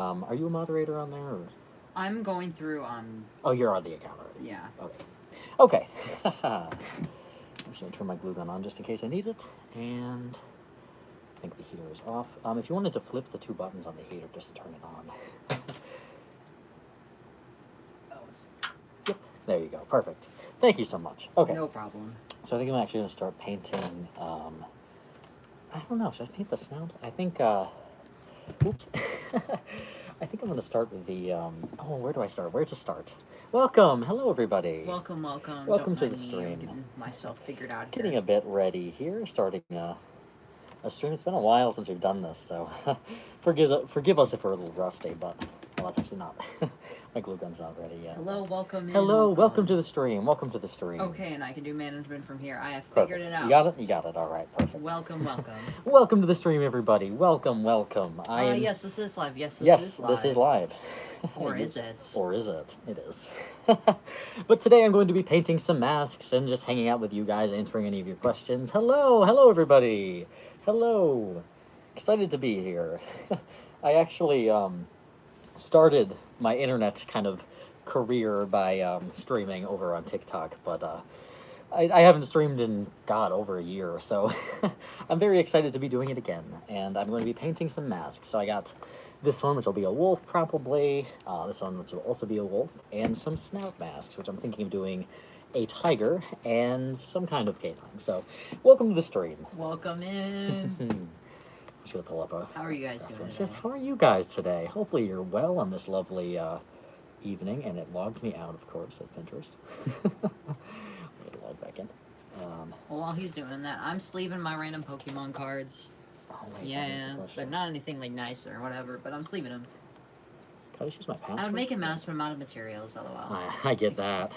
Are you a moderator on there? Or... I'm going through, Oh, you're on the account already. yeah. Okay. Okay. I'm just going to turn my glue gun on just in case I need it. And I think the heater is off. If you wanted to flip the two buttons on the heater just to turn it on. Oh, it's... Yep. There you go. Perfect. Thank you so much. Okay. No problem. So I think I'm actually going to start painting, I don't know. Should I paint the snout? I think, oops. I think I'm going to start with the, oh, where do I start? Where to start? Welcome! Hello, everybody! Welcome, welcome. Welcome Don't to the mind me, I'm stream. getting myself figured out here. Getting a bit ready here, starting a stream. It's been a while since we've done this, so forgive us if we're a little rusty, but, well, that's actually not. My glue gun's not ready yet. Hello, welcome in. Hello, welcome to the stream. Welcome to the stream. Okay, and I can do management from here. I have Perfect. figured it out. You got it? You got it. All right, perfect. Welcome, welcome. Welcome to the stream, everybody. Welcome, welcome. Yes, this is live. Yes, yes, is live. this is live. Or is it? Or is it? It is. But today I'm going to be painting some masks and just hanging out with you guys, answering any of your questions. Hello, hello, everybody. Hello. Excited to be here. I actually started my internet kind of career by streaming over on TikTok, but I haven't streamed in, God, over a year, so I'm very excited to be doing it again, and I'm going to be painting some masks. So I got this one, which will be a wolf, probably, this one, which will also be a wolf, and some snout masks, which I'm thinking of doing a tiger and some kind of canine. So, welcome to the stream. Welcome in. Just gonna pull up a... How are you guys doing reference. today? Yes, how are you guys today? Hopefully you're well on this lovely evening, and it logged me out, of course, of Pinterest. Let me log back in. Well, while he's doing that, I'm sleeving my random Pokemon cards. Oh, wait, Yeah, they're not anything like nice or whatever, but I'm sleeving them. Can I just use my password? I would make a massive amount of materials, lol. I get that.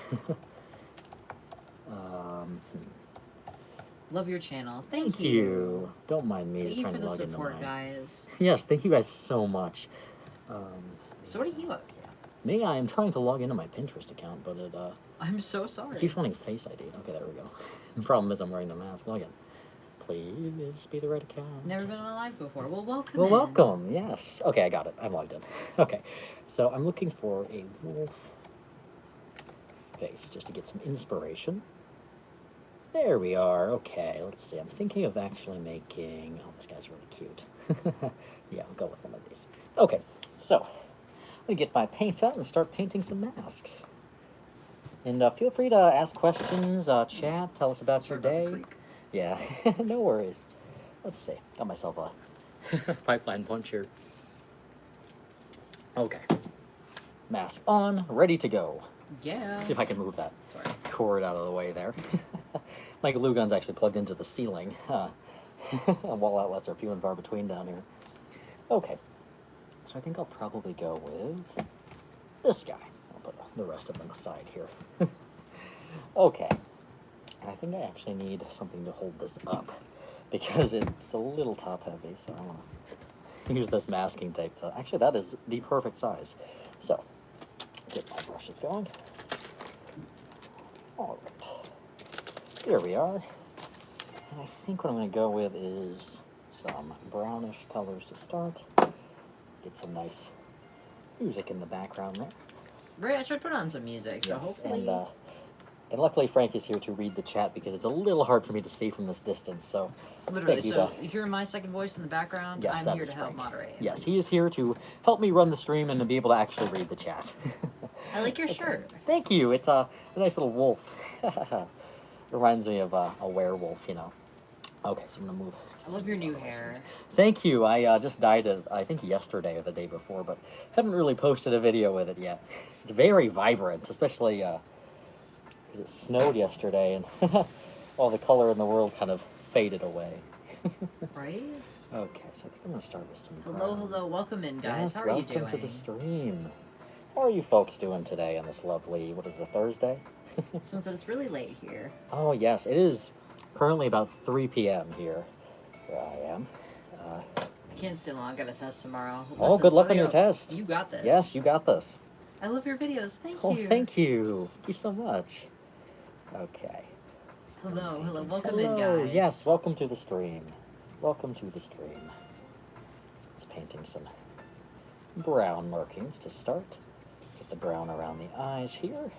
Love your channel. Thank you. you. Don't mind me Thank just you trying for to the log into support, mine. guys. Yes, thank you guys so much. So what are you up to? Me, I am trying to log into my Pinterest account, but it I'm so sorry. it keeps wanting Face ID. Okay, there we go. The problem is I'm wearing the mask. Log in. Please be the right account. Never been on a live before. Well, welcome. Well, welcome. Yes. Okay, I got it. I'm logged in. Okay, so I'm looking for a wolf face just to get some inspiration. There we are. Okay, let's see. I'm thinking of actually making... Oh, this guy's really cute. Yeah, I'll go with one of these. Okay, so I'm going to get my paints out and start painting some masks. And feel free to ask questions, chat, tell us about your day. Yeah, no worries. Let's see. Got myself a pipeline punch here. Okay. Mask on, ready to go. Yeah. See if I can move that Sorry. cord out of the way there. My glue gun's actually plugged into the ceiling. Wall outlets are few and far between down here. Okay. So I think I'll probably go with this guy. I'll put the rest of them aside here. Okay. And I think I actually need something to hold this up because it's a little top heavy, so I want to use this masking tape to... Actually, that is the perfect size. So, get my brushes going. All right. Here we are. And I think what I'm going to go with is some brownish colors to start. Get some nice music in the background there. Right, I should put on some music, so Yes, hopefully... and luckily Frank is here to read the chat because it's a little hard for me to see from this distance, so... Literally, thank you so to... you hear my second voice in the background? Yes, I'm here is to help Frank. moderate. Yes, he is here to help me run the stream and to be able to actually read the chat. I like your shirt. Thank you. It's a nice little wolf. Reminds me of a werewolf, you know. Okay, so I'm gonna move. I love your new hair. Thank you. I just dyed it, I think yesterday or the day before, but haven't really posted a video with it yet. It's very vibrant, especially because it snowed yesterday and all the color in the world kind of faded away. Right? Okay, so I think I'm gonna start with some Hello, brown. hello, welcome in, guys. Yes, How are you doing? welcome to the stream. How are you folks doing today on this lovely, what is it, Thursday? Since it's really late here. Oh, yes, it is currently about 3 p.m. here, where I am. I can't stay long. I got a test tomorrow. Oh, Listen, good luck on sorry, your test. You got this. Yes, you got this. I love your videos. Thank Oh, you. thank you. Thank you so much. Okay. Hello, hello. Welcome Hello. in, guys. Yes, welcome to the stream. Welcome to the stream. Just painting some brown markings to start. Get the brown around the eyes here.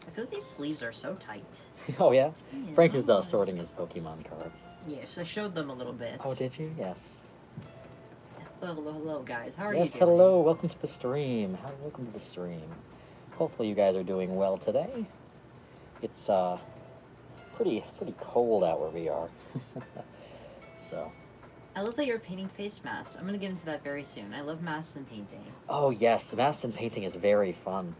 I feel like these sleeves are so tight. Oh yeah? Yeah. Frank is sorting his Pokemon cards. Yes, I showed them a little bit. Oh, did you? Yes. Hello, guys. How are Yes, you doing? hello. Welcome to the stream. Welcome to the stream. Hopefully you guys are doing well today. It's pretty cold out where we are. So. I love that you're painting face masks. I'm gonna get into that very soon. I love masks and painting. Oh yes, masks and painting is very fun,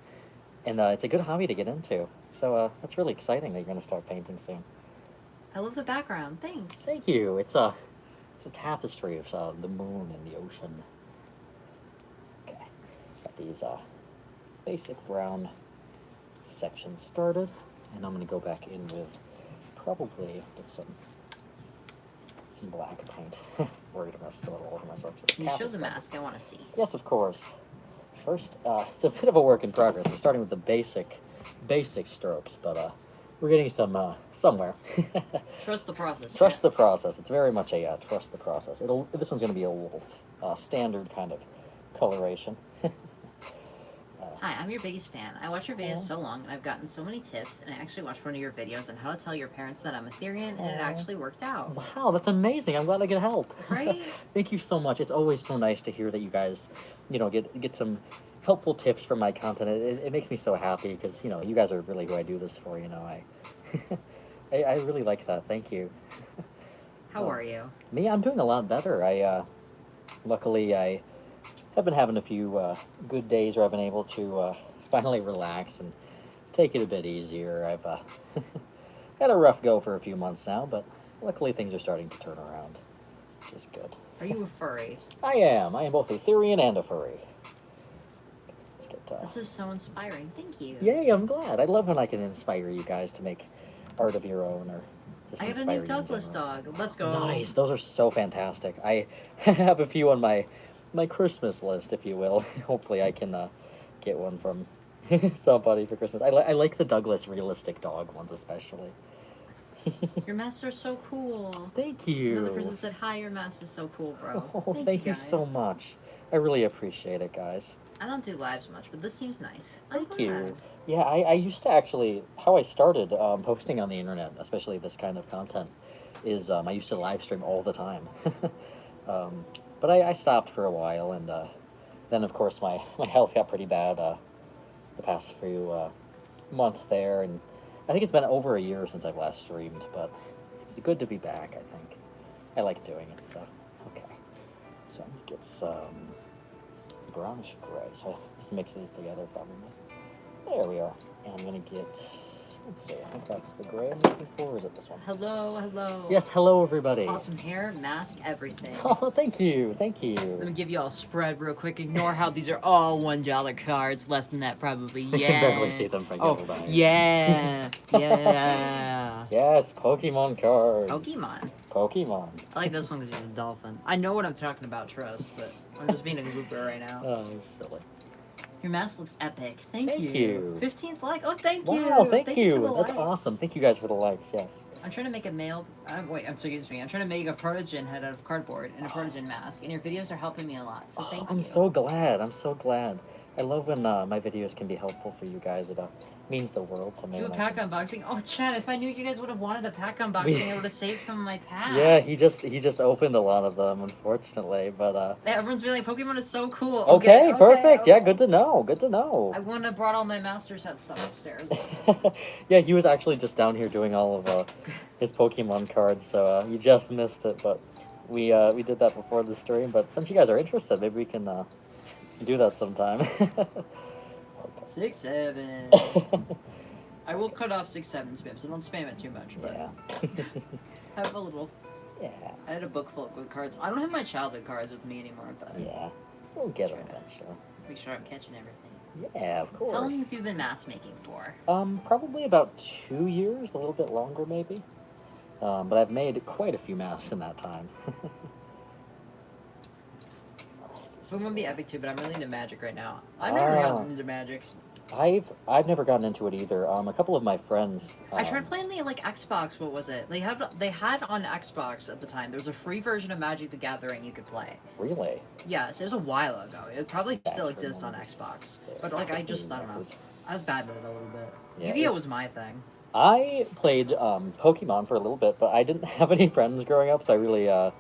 and it's a good hobby to get into. So that's really exciting that you're gonna start painting soon. I love the background. Thanks. Thank you. It's a tapestry of the moon and the ocean. Okay, got these basic brown sections started, and I'm gonna go back in with probably get some black paint. Worried I'm gonna spill it all over myself. Can you show the mask? I want to see. Yes, of course. First, it's a bit of a work in progress. I'm starting with the basic strokes, but we're getting somewhere. Trust the process. Trust the process. It's very much a trust the process. This one's gonna be a wolf, standard kind of coloration. Hi, I'm your biggest fan. I watch your videos so long, and I've gotten so many tips, and I actually watched one of your videos on how to tell your parents that I'm a Therian, and it actually worked out. Wow, that's amazing. I'm glad I could help. Right? Thank you so much. It's always so nice to hear that you guys, get some helpful tips from my content. It makes me so happy because, you guys are really who I do this for, I really like that. Thank you. How are you? Me, I'm doing a lot better. Luckily, I have been having a few good days where I've been able to finally relax and take it a bit easier. I've had a rough go for a few months now, but luckily things are starting to turn around, which is good. Are you a furry? I am. I am both a Therian and a furry. Let's get This is so inspiring. Thank you. Yay, I'm glad. I love when I can inspire you guys to make art of your own or just I have a inspire new you in Douglas general. dog. Let's go. Nice. Those are so fantastic. I have a few on my Christmas list, if you will. Hopefully I can get one from somebody for Christmas. I like the Douglas realistic dog ones especially. Your masks are so cool. Thank you. Another person said, hi, your mask is so cool, bro. Oh, thank you so guys. much. I really appreciate it, guys. I don't do lives much, but this seems nice. I'm Thank you. glad. Yeah, I used to actually, how I started posting on the internet, especially this kind of content, is I used to live stream all the time. But I stopped for a while, and then of course my health got pretty bad the past few months there, and I think it's been over a year since I've last streamed, but it's good to be back, I think. I like doing it, so, okay. So I'm gonna get some brownish gray, so just mix these together probably. There we are. And I'm gonna get, let's see, I think that's the gray I'm looking for, or is it this one? Hello, hello. Yes, hello everybody. Awesome hair, mask, everything. Oh, thank you, thank Let you. me give you all a spread real quick. Ignore how these are all $1 cards. Less than that, probably. You Yeah. can barely see them from Oh, behind. yeah. Yeah. Yes, Pokemon cards. Pokemon. I like this one because he's a dolphin. I know what I'm talking about, trust, but I'm just being a goober right now. Oh, silly. Your mask looks epic. Thank Thank you. 15th like. Oh, thank you. Wow, thank for you. the That's likes. awesome. Thank you guys for the likes, yes. I'm trying to make a male. Wait, I'm excuse me. I'm trying to make a Protogen head out of cardboard and a Protogen mask, and your videos are helping me a lot. So thank you. I'm so glad. I'm so glad. I love when my videos can be helpful for you guys. It means the world to me. Do a when I pack can- unboxing. Oh, Chad, if I knew you guys would have wanted a pack unboxing, I would have saved some of my packs. Yeah, he just opened a lot of them, unfortunately, but Everyone's being like, Pokemon is so cool. okay, perfect. Yeah, okay. good to know. Good to know. I wouldn't have brought all my Master Set stuff upstairs. Yeah, he was actually just down here doing all of his Pokemon cards, so you just missed it. But we did that before the stream. But since you guys are interested, maybe we can do that sometime. 6, 7. I will cut off 6, 7 spam, so don't spam it too much. But Yeah. have a little. Yeah. I had a book full of good cards. I don't have my childhood cards with me anymore, but Yeah. We'll get Try them to- eventually. make sure I'm catching everything. Yeah, of course. How long have you been mask making for? Probably about 2 years, a little bit longer maybe. But I've made quite a few masks in that time. Let's Pokemon be epic too, but I'm really into Magic right now. I've never gotten into Magic. I've never gotten into it either. A couple of my friends. I tried playing the like Xbox. What was it? They had on Xbox at the time. There was a free version of Magic the Gathering you could play. Really? Yes, it was a while ago. It probably still That's exists on remembers. Xbox. Yeah, But like I don't know. records. I was bad with it a little bit. Yeah, Yu-Gi-Oh it's- was my thing. I played Pokemon for a little bit, but I didn't have any friends growing up, so I really I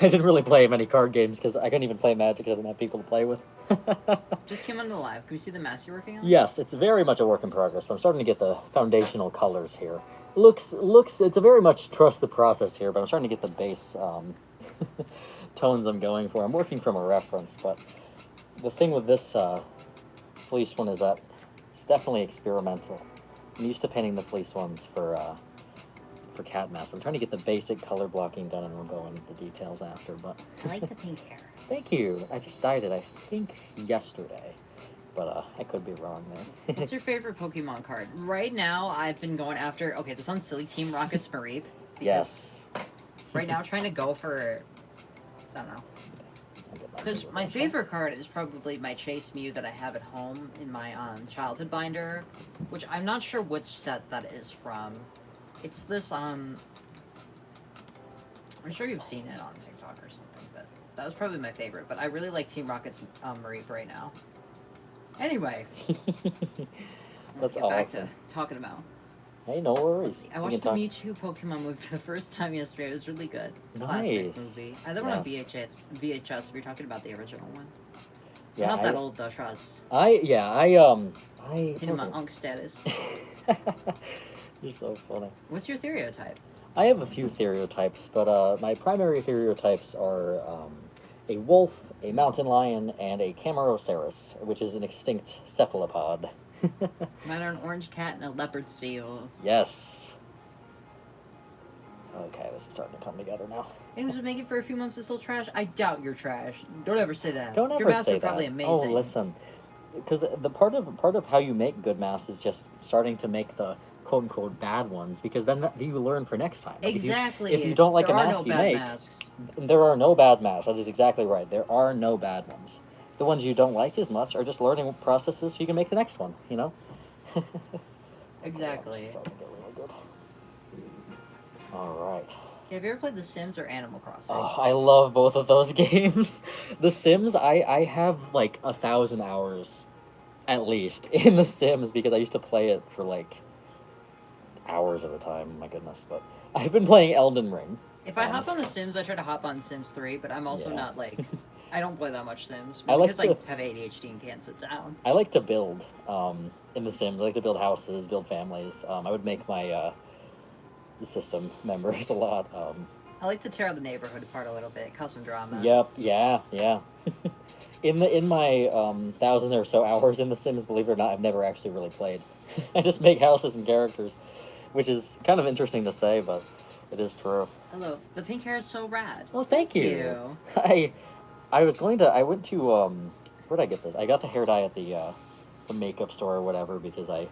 didn't really play many card games because I couldn't even play Magic because I didn't have people to play with. Just came onto the live. Can we see the mask you're working on? Yes, it's very much a work in progress, but I'm starting to get the foundational colors here. Looks, it's a very much trust the process here, but I'm starting to get the base tones I'm going for. I'm working from a reference, but the thing with this fleece one is that it's definitely experimental. I'm used to painting the fleece ones for cat mask. I'm trying to get the basic color blocking done, and we'll go into the details after, but... I like the pink hair. Thank you. I just dyed it, I think, yesterday. But I could be wrong there. What's your favorite Pokemon card? Right now, I've been going after... Okay, this one's Silly Team Rocket's Mareep. Yes. Right now, trying to go for... I don't know. Because my favorite card is probably my Chase Mew that I have at home in my childhood binder. Which I'm not sure which set that is from. It's this, I'm sure you've seen it on TikTok or something, but that was probably my favorite. But I really like Team Rocket's Mareep right now. Anyway. That's get back awesome. to talking about. Hey, no worries. I watched the Mewtwo Pokemon movie for the first time yesterday. It was really good. Classic Nice. movie. I had that one on VHS if you're talking about the original one. Yeah, Not that old though, trust. I Hitting my unk status. You're so funny. What's your stereotype? I have a few stereotypes, but my primary stereotypes are a wolf, a mountain lion, and a Camarasaurus, which is an extinct cephalopod. Mine are an orange cat and a leopard seal. Yes. Okay, this is starting to come together now. It was making for a few months but still trash. I doubt you're trash. Don't ever say that. Don't ever Your masks say are probably that. amazing. Oh, listen, because the part of how you make good masks is just starting to make the quote unquote bad ones, because then you learn for next time. Like, Exactly. if you don't like there a are mask no you bad make, masks. there are no bad masks. That is exactly right. There are no bad ones. The ones you don't like as much are just learning processes so you can make the next one. You know. Exactly. This is starting to get really good. All right. Have you ever played The Sims or Animal Crossing? Oh, I love both of those games. The Sims, I have like 1,000 hours, at least, in The Sims, because I used to play it for like hours at a time. My goodness, but I've been playing Elden Ring. If I hop on The Sims, I try to hop on Sims 3, but I'm also Yeah. not like... I don't play that much Sims. I like Because I to- have ADHD and can't sit down. I like to build in The Sims. I like to build houses, build families. I would make my system members a lot. I like to tear the neighborhood apart a little bit, cause some drama. Yep. Yeah. in my 1,000 or so hours in The Sims, believe it or not, I've never actually really played. I just make houses and characters, which is kind of interesting to say, but it is true. Hello. The pink hair is so rad. Well, thank you. I went to where'd I get this? I got the hair dye at the makeup store or whatever, because I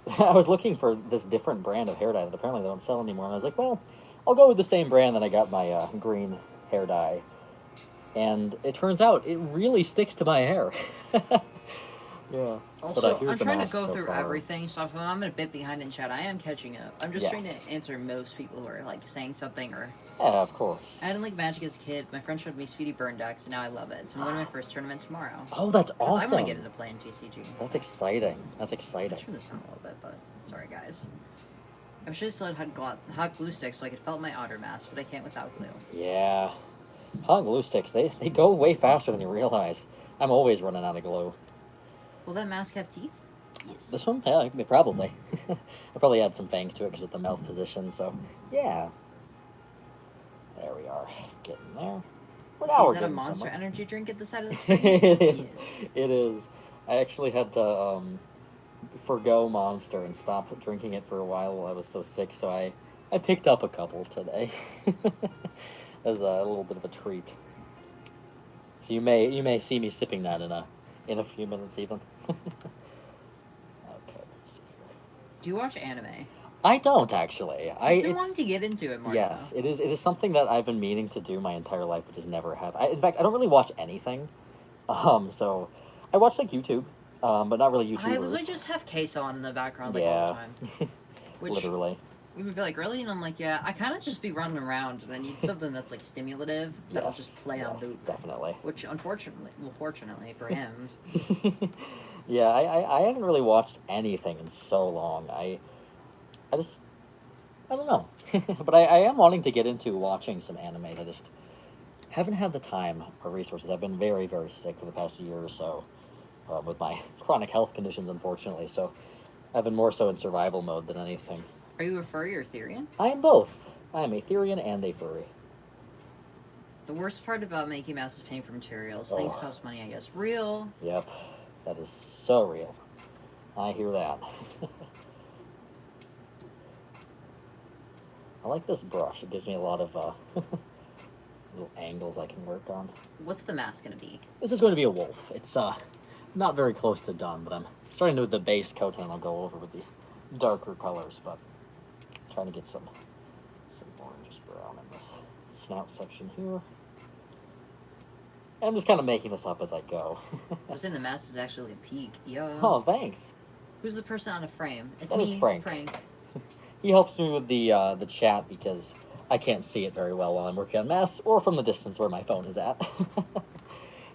was looking for this different brand of hair dye that apparently they don't sell anymore, and I was like, well, I'll go with the same brand that I got my green hair dye. And it turns out it really sticks to my hair. Yeah. Also, here's I'm the trying to mask go so through far. everything, so if I'm a bit behind in chat, I am catching up. I'm just trying Yes. to answer most people who are like saying something or... Yeah, of course. I didn't like Magic as a kid. My friend showed me Speedy Burn decks, and now I love it. So I'm going to my first tournament tomorrow. Oh, that's 'Cause awesome. I want to get into playing TCGs. That's exciting. That's Let's exciting. turn this down a little bit, but sorry guys. I wish I still had hot glue sticks so I could felt my otter mask, but I can't without glue. Yeah. Hot glue sticks, they go way faster than you realize. I'm always running out of glue. Will that mask have teeth? Yes. This one? Yeah, probably. I probably add some fangs to it because of the mouth position, so yeah. There we are. Getting there. Well, now Is we're that a getting Monster somewhere. Energy drink at the side of the screen? It is. Yes. It is. I actually had to forgo Monster and stop drinking it for a while I was so sick, so I picked up a couple today. As a little bit of a treat. So you may see me sipping that in a few minutes even. Okay, let's see here. Do you watch anime? I don't actually. I've been wanting to get into it more. Yes, it is. It is something that I've been meaning to do my entire life, but just never have. In fact, I don't really watch anything. So I watch like YouTube, but not really YouTubers. I literally just have Case on in the background like all the time. Which Literally. You would be like, really? And I'm like, yeah, I kind of just be running around, and I need something that's like stimulative that'll just play on loop. Definitely. Which, fortunately for him. Yeah, I haven't really watched anything in so long. I don't know. But I am wanting to get into watching some animes. I just haven't had the time or resources. I've been very, very sick for the past year or so with my chronic health conditions, unfortunately. So I've been more so in survival mode than anything. Are you a furry or Therian? I am both. I am a Therian and a furry. The worst part about making masks is paying for materials. Things cost money, I guess. Real. Yep. That is so real. I hear that. I like this brush. It gives me a lot of little angles I can work on. What's the mask going to be? This is going to be a wolf. It's not very close to done, but I'm starting to do the base coat, and I'll go over with the darker colors, but trying to get some orange brown in this snout section here. I'm just kind of making this up as I go. I was saying the mask is actually a peak. Yo. Oh, thanks. Who's the person on a frame? It's That me, is Frank. He helps me with the chat because I can't see it very well while I'm working on masks or from the distance where my phone is at.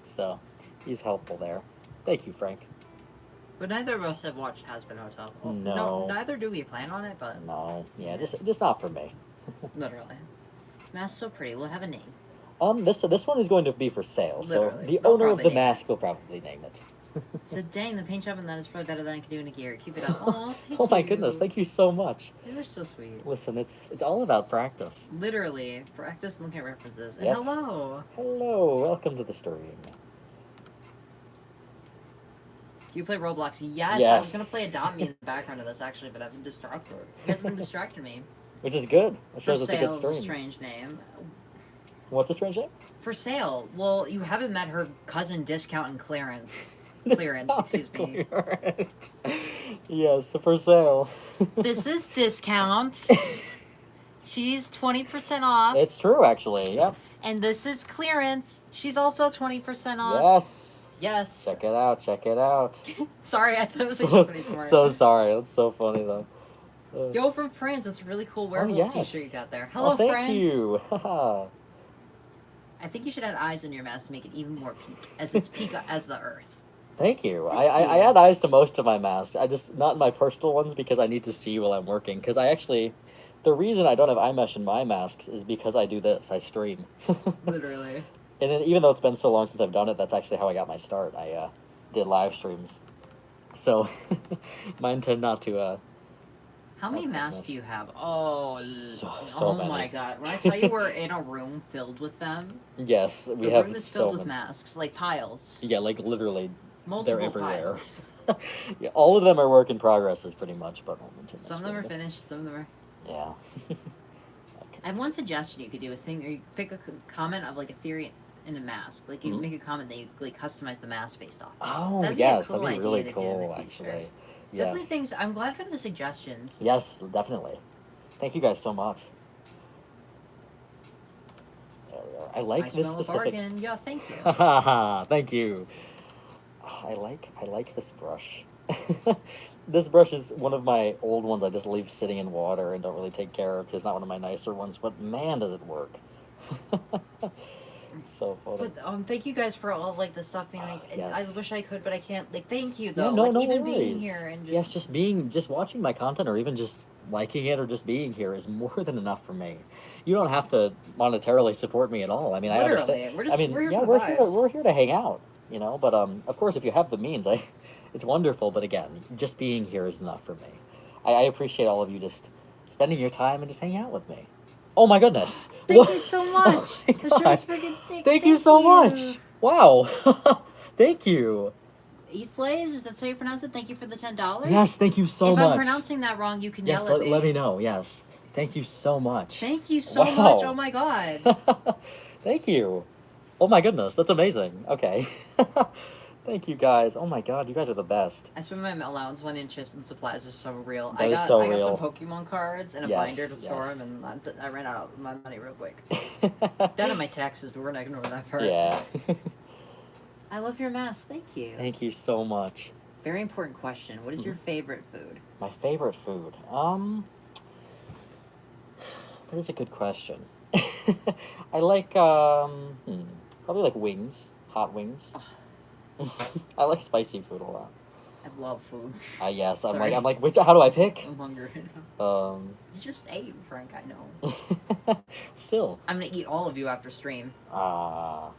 So he's helpful there. Thank you, Frank. But neither of us have watched Hazbin Hotel. Well, No. Neither do we plan on it, but... No. Yeah, just not for me. Literally. Mask's so pretty. We'll have a name. This one is going to be for sale, Literally. so the They'll owner of probably the name it. mask will probably name it. So dang, the paint job on that is probably better than I could do in a gear. Keep it up. Oh, thank Oh my you. goodness, thank you so much. You're so sweet. Listen, it's all about practice. Literally, practice looking at references. And Yep. hello. Hello, welcome to the stream. Do you play Roblox? Yes. I was Yes. gonna play Adopt Me in the background of this actually, but I've been distracted. You guys have been distracting me. Which is good. That For shows it's a good Sale is a stream. strange name. What's the strange name? For Sale. Well, you haven't met her cousin Discount and Clearance. Clearance, excuse me. Clearance. Yes, for sale. This is Discount. She's 20% off. It's true, actually. Yep. And this is Clearance. She's also 20% off. Yes. Yes. Check it out. Check it out. Sorry, I thought it was So, like pretty smart. so sorry. That's so funny though. Yo, from France. That's a really cool werewolf yes. t-shirt you got there. Hello, oh, thank France. you. Haha. I think you should add eyes in your mask to make it even more peak, as it's peak as the Earth. Thank you. Thank I you. add eyes to most of my masks. I just not in my personal ones because I need to see while I'm working. Because the reason I don't have eye mesh in my masks is because I do this. I stream. Literally. And then, even though it's been so long since I've done it, that's actually how I got my start. I did live streams. So mine tend not to. How many Okay, masks yes. do you have? Oh, So my many. god. When I tell you we're in a room filled with them, Yes, we the have room is so filled with many. masks, like piles. Yeah, like literally, Multiple everywhere. piles. yeah, all of them are work in progresses, pretty much. But Some of them are finished, some of them are... Yeah. I have one suggestion you could do, a thing where you pick a comment of like a theory in a mask. Like you Mhm. make a comment that you like customize the mask based off. Oh That'd be a yes, cool that'd be idea really to do in the cool, future. actually. Definitely Yes. things, I'm glad for the suggestions. Yes, definitely. Thank you guys so much. There we are. I like I this smell a specific. bargain. Yeah, thank you. Thank you. I like this brush. This brush is one of my old ones I just leave sitting in water and don't really take care of because it's not one of my nicer ones, but man does it work. So funny. But thank you guys for all like the stuff being like. Yes. I wish I could, but I can't. Like, thank you Yeah, though. no, like no even worries. being here and just. Yes, just watching my content or even just liking it or just being here is more than enough for me. You don't have to monetarily support me at all. I mean, I Literally, understand. we're just. I mean, we're here yeah, for the we're vibes. here to hang out, you know. But of course, if you have the means, it's wonderful. But again, just being here is enough for me. I appreciate all of you just spending your time and just hanging out with me. Oh my goodness! Thank What? you so Oh much. my The show is God. freaking sick. Thank you so much. Wow. Thank you. Ethlaze, is that how you pronounce it? Thank you for the $10. Yes, thank you so if much. I'm pronouncing that wrong, you can Yes, yell at me. let me know. Yes. Thank you so much. Thank you so Wow. much. Oh my god. Thank you. Oh my goodness, that's amazing. Okay. Thank you guys. Oh my god, you guys are the best. I spent my allowance money in chips and supplies. Is so real. That is so I got real. some Pokemon cards and a Yes, binder to store yes. them, and I ran out of my money real quick. Down on my taxes, but we're not ignoring that part. Yeah. I love your mask. Thank you. Thank you so much. Very important question. What is your favorite food? My favorite food. That is a good question. I like probably like wings, hot wings. I like spicy food a lot. I love food. Yes, Sorry. I'm like, which? How do I pick? I'm hungry right now. You just ate, Frank. I know. Still. I'm gonna eat all of you after stream. You're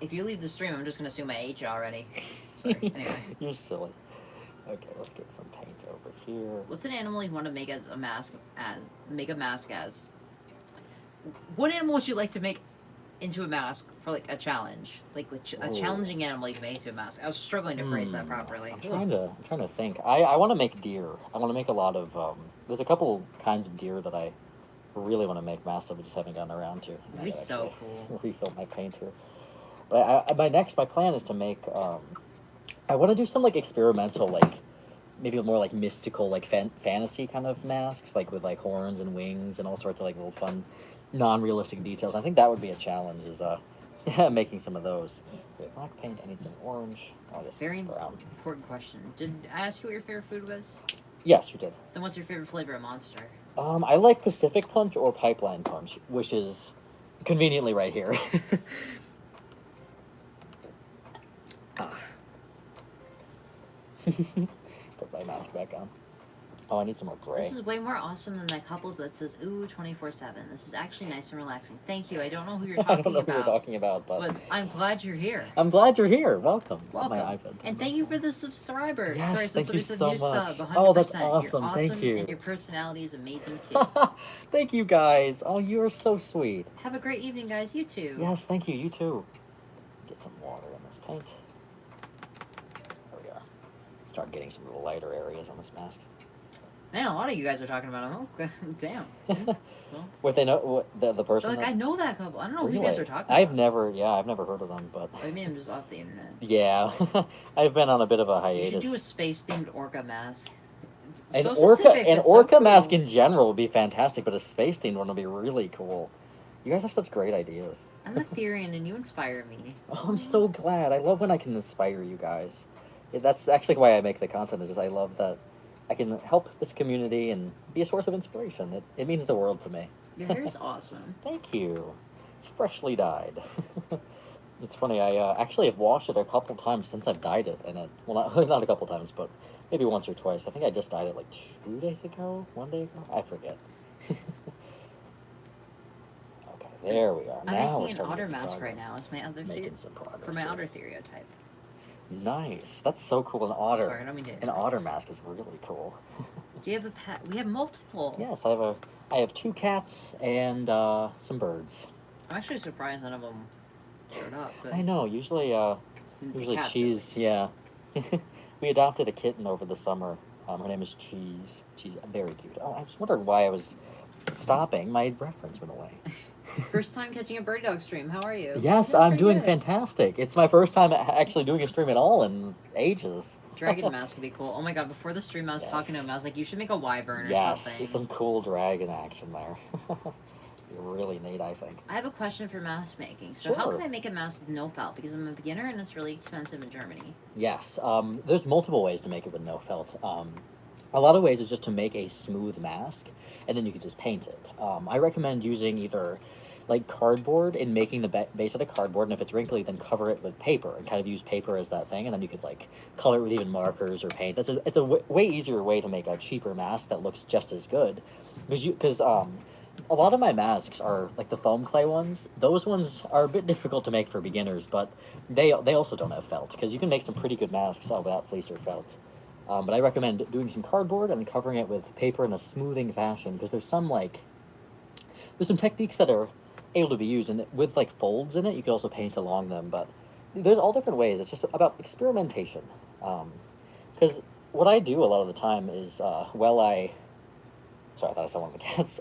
If you leave the stream, I'm just gonna assume I ate you already. Sorry. Anyway. silly. Okay, let's get some paint over here. What's an animal you want to make as a mask? Make a mask as? What animal would you like to make into a mask for like a challenge? Like a challenging animal you can make into a mask. I was struggling to phrase that properly. I'm trying to think. I want to make deer. I want to make a lot of. There's a couple kinds of deer that I really want to make masks of. I just haven't gotten around to. That'd be so cool. Refill my paint here. But my plan is to make. I want to do some like experimental, like maybe more like mystical, like fantasy kind of masks, like with like horns and wings and all sorts of like little fun, non-realistic details. I think that would be a challenge. Is making some of those. Wait, black paint. I need some orange. Oh, this Very brown. important question. Did I ask you what your favorite food was? Yes, you did. Then what's your favorite flavor of Monster? I like Pacific Punch or Pipeline Punch, which is conveniently right here. Put my mask back on. Oh, I need some more gray. This is way more awesome than that couple that says, ooh, 24/7. This is actually nice and relaxing. Thank you. I don't know who you're talking I don't know about. who you're talking about, But I'm glad you're here. I'm glad you're here. Welcome. Welcome. My iPad. And thank you for the subscriber. Yes, Sorry, thank you it's a so new much. sub, 100%. Oh, that's You're awesome. Thank you. And your personality is amazing too. Thank you, guys. Oh, you are so sweet. Have a great evening, guys. You too. Yes, thank you. You too. Get some water in this paint. There we are. Start getting some of the lighter areas on this mask. Man, a lot of you guys are talking about him. Oh, damn. Well, What they know? What the person? like, that- I know that couple. I don't know who you Really? guys are talking I've about. never heard of them, but Maybe I'm just off the internet. yeah, I've been on a bit of a You hiatus. should do a space-themed orca mask. An So orca, specific, an it's so orca cool. mask in general would be fantastic, but a space themed one would be really cool. You guys have such great ideas. I'm a Therian, and you inspire me. Oh, I'm so glad. I love when I can inspire you guys. That's actually why I make the content. Is I love that I can help this community and be a source of inspiration. It means the world to me. Your hair is awesome. Thank you. It's freshly dyed. It's funny. I actually have washed it a couple times since I've dyed it, and not a couple times, but maybe once or twice. I think I just dyed it like 2 days ago, 1 day ago. I forget. Okay, there we are. I'm Now we're making an starting to otter get some mask right progress. now. It's my other Making some progress. for my here. otter stereotype. Nice. That's so cool. An otter. Sorry, I don't mean to. An otter mask is really cool. Do you have a pet? We have multiple. Yes, I have 2 cats and some birds. I'm actually surprised none of them showed up. But I know. Usually the cats, at Cheese. least. Yeah. We adopted a kitten over the summer. Her name is Cheese. She's very cute. Oh, I was wondering why I was stopping. My reference went away. First time catching a bird dog stream. How are you? Yes, Doing I'm pretty doing good. fantastic. It's my first time actually doing a stream at all in ages. Dragon mask would be cool. Oh my god! Before the stream, I was talking to Yes. him. I was like, "You should make a wyvern or Yes, something." some cool dragon action there. Really neat, I think. I have a question for mask making. So how Sure. can I make a mask with no felt? Because I'm a beginner and it's really expensive in Germany. Yes, there's multiple ways to make it with no felt. A lot of ways is just to make a smooth mask, and then you can just paint it. I recommend using either like cardboard and making the base of the cardboard, and if it's wrinkly, then cover it with paper and kind of use paper as that thing, and then you could like color it with even markers or paint. It's a way easier way to make a cheaper mask that looks just as good, because a lot of my masks are like the foam clay ones. Those ones are a bit difficult to make for beginners, but they also don't have felt, because you can make some pretty good masks without fleece or felt. But I recommend doing some cardboard and covering it with paper in a smoothing fashion, because there's some techniques that are able to be used, and with like folds in it, you could also paint along them. But there's all different ways. It's just about experimentation. Because what I do a lot of the time is sorry, I thought I saw one of the cats.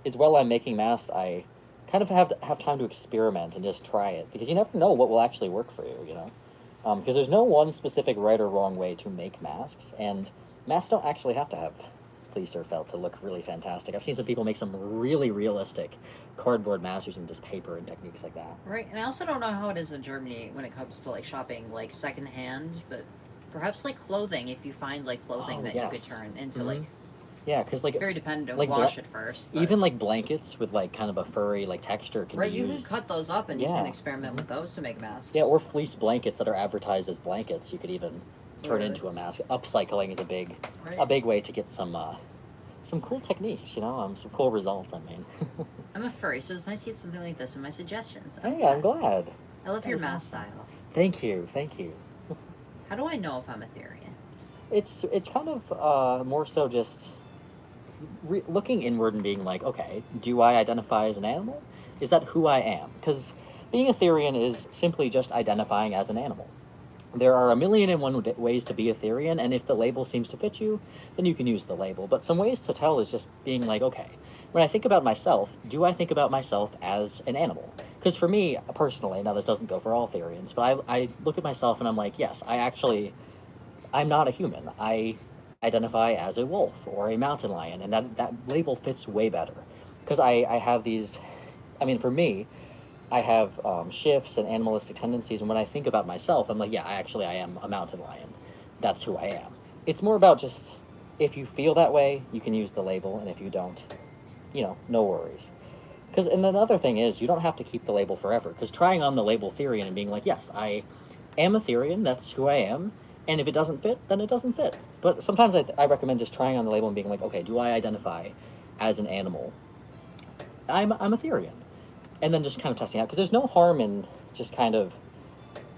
Is while I'm making masks, I kind of have time to experiment and just try it, because you never know what will actually work for you, you know? Because there's no one specific right or wrong way to make masks, and masks don't actually have to have fleece or felt to look really fantastic. I've seen some people make some really realistic cardboard masks using just paper and techniques like that. Right, and I also don't know how it is in Germany when it comes to like shopping like secondhand, but perhaps like clothing, if you find like clothing Oh, that you yes. could turn into Mhm. like Yeah, because like very dependent on like wash at first. but- even like blankets with like kind of a furry like texture can right, be you can used. cut those up and you Yeah. can experiment with those to make masks. Yeah, or fleece blankets that are advertised as blankets. You could even turn Right. into a mask. Upcycling is a Right. big way to get some cool techniques. Some cool results. I mean, I'm a furry, so it's nice to get something like this in my suggestions. hey, I'm glad. I love that your is mask awesome. style. Thank you. How do I know if I'm Etherean? It's kind of more so just looking inward and being like, okay, do I identify as an animal? Is that who I am? Because being Etherean is simply just identifying as an animal. There are 1,000,001 ways to be Etherean, and if the label seems to fit you, then you can use the label. But some ways to tell is just being like, okay, when I think about myself, do I think about myself as an animal? Because for me, personally, now this doesn't go for all Ethereans, but I look at myself and I'm like, yes, I'm not a human. I identify as a wolf or a mountain lion, and that label fits way better. Because I have these, I mean, for me, I have shifts and animalistic tendencies, and when I think about myself, I'm like, yeah, I am a mountain lion. That's who I am. It's more about just, if you feel that way, you can use the label, and if you don't, no worries. And another thing is, you don't have to keep the label forever, because trying on the label Therian and being like, yes, I am a Therian, that's who I am, and if it doesn't fit, then it doesn't fit. But sometimes I recommend just trying on the label and being like, okay, do I identify as an animal? I'm a Therian. And then just kind of testing out, because there's no harm in just kind of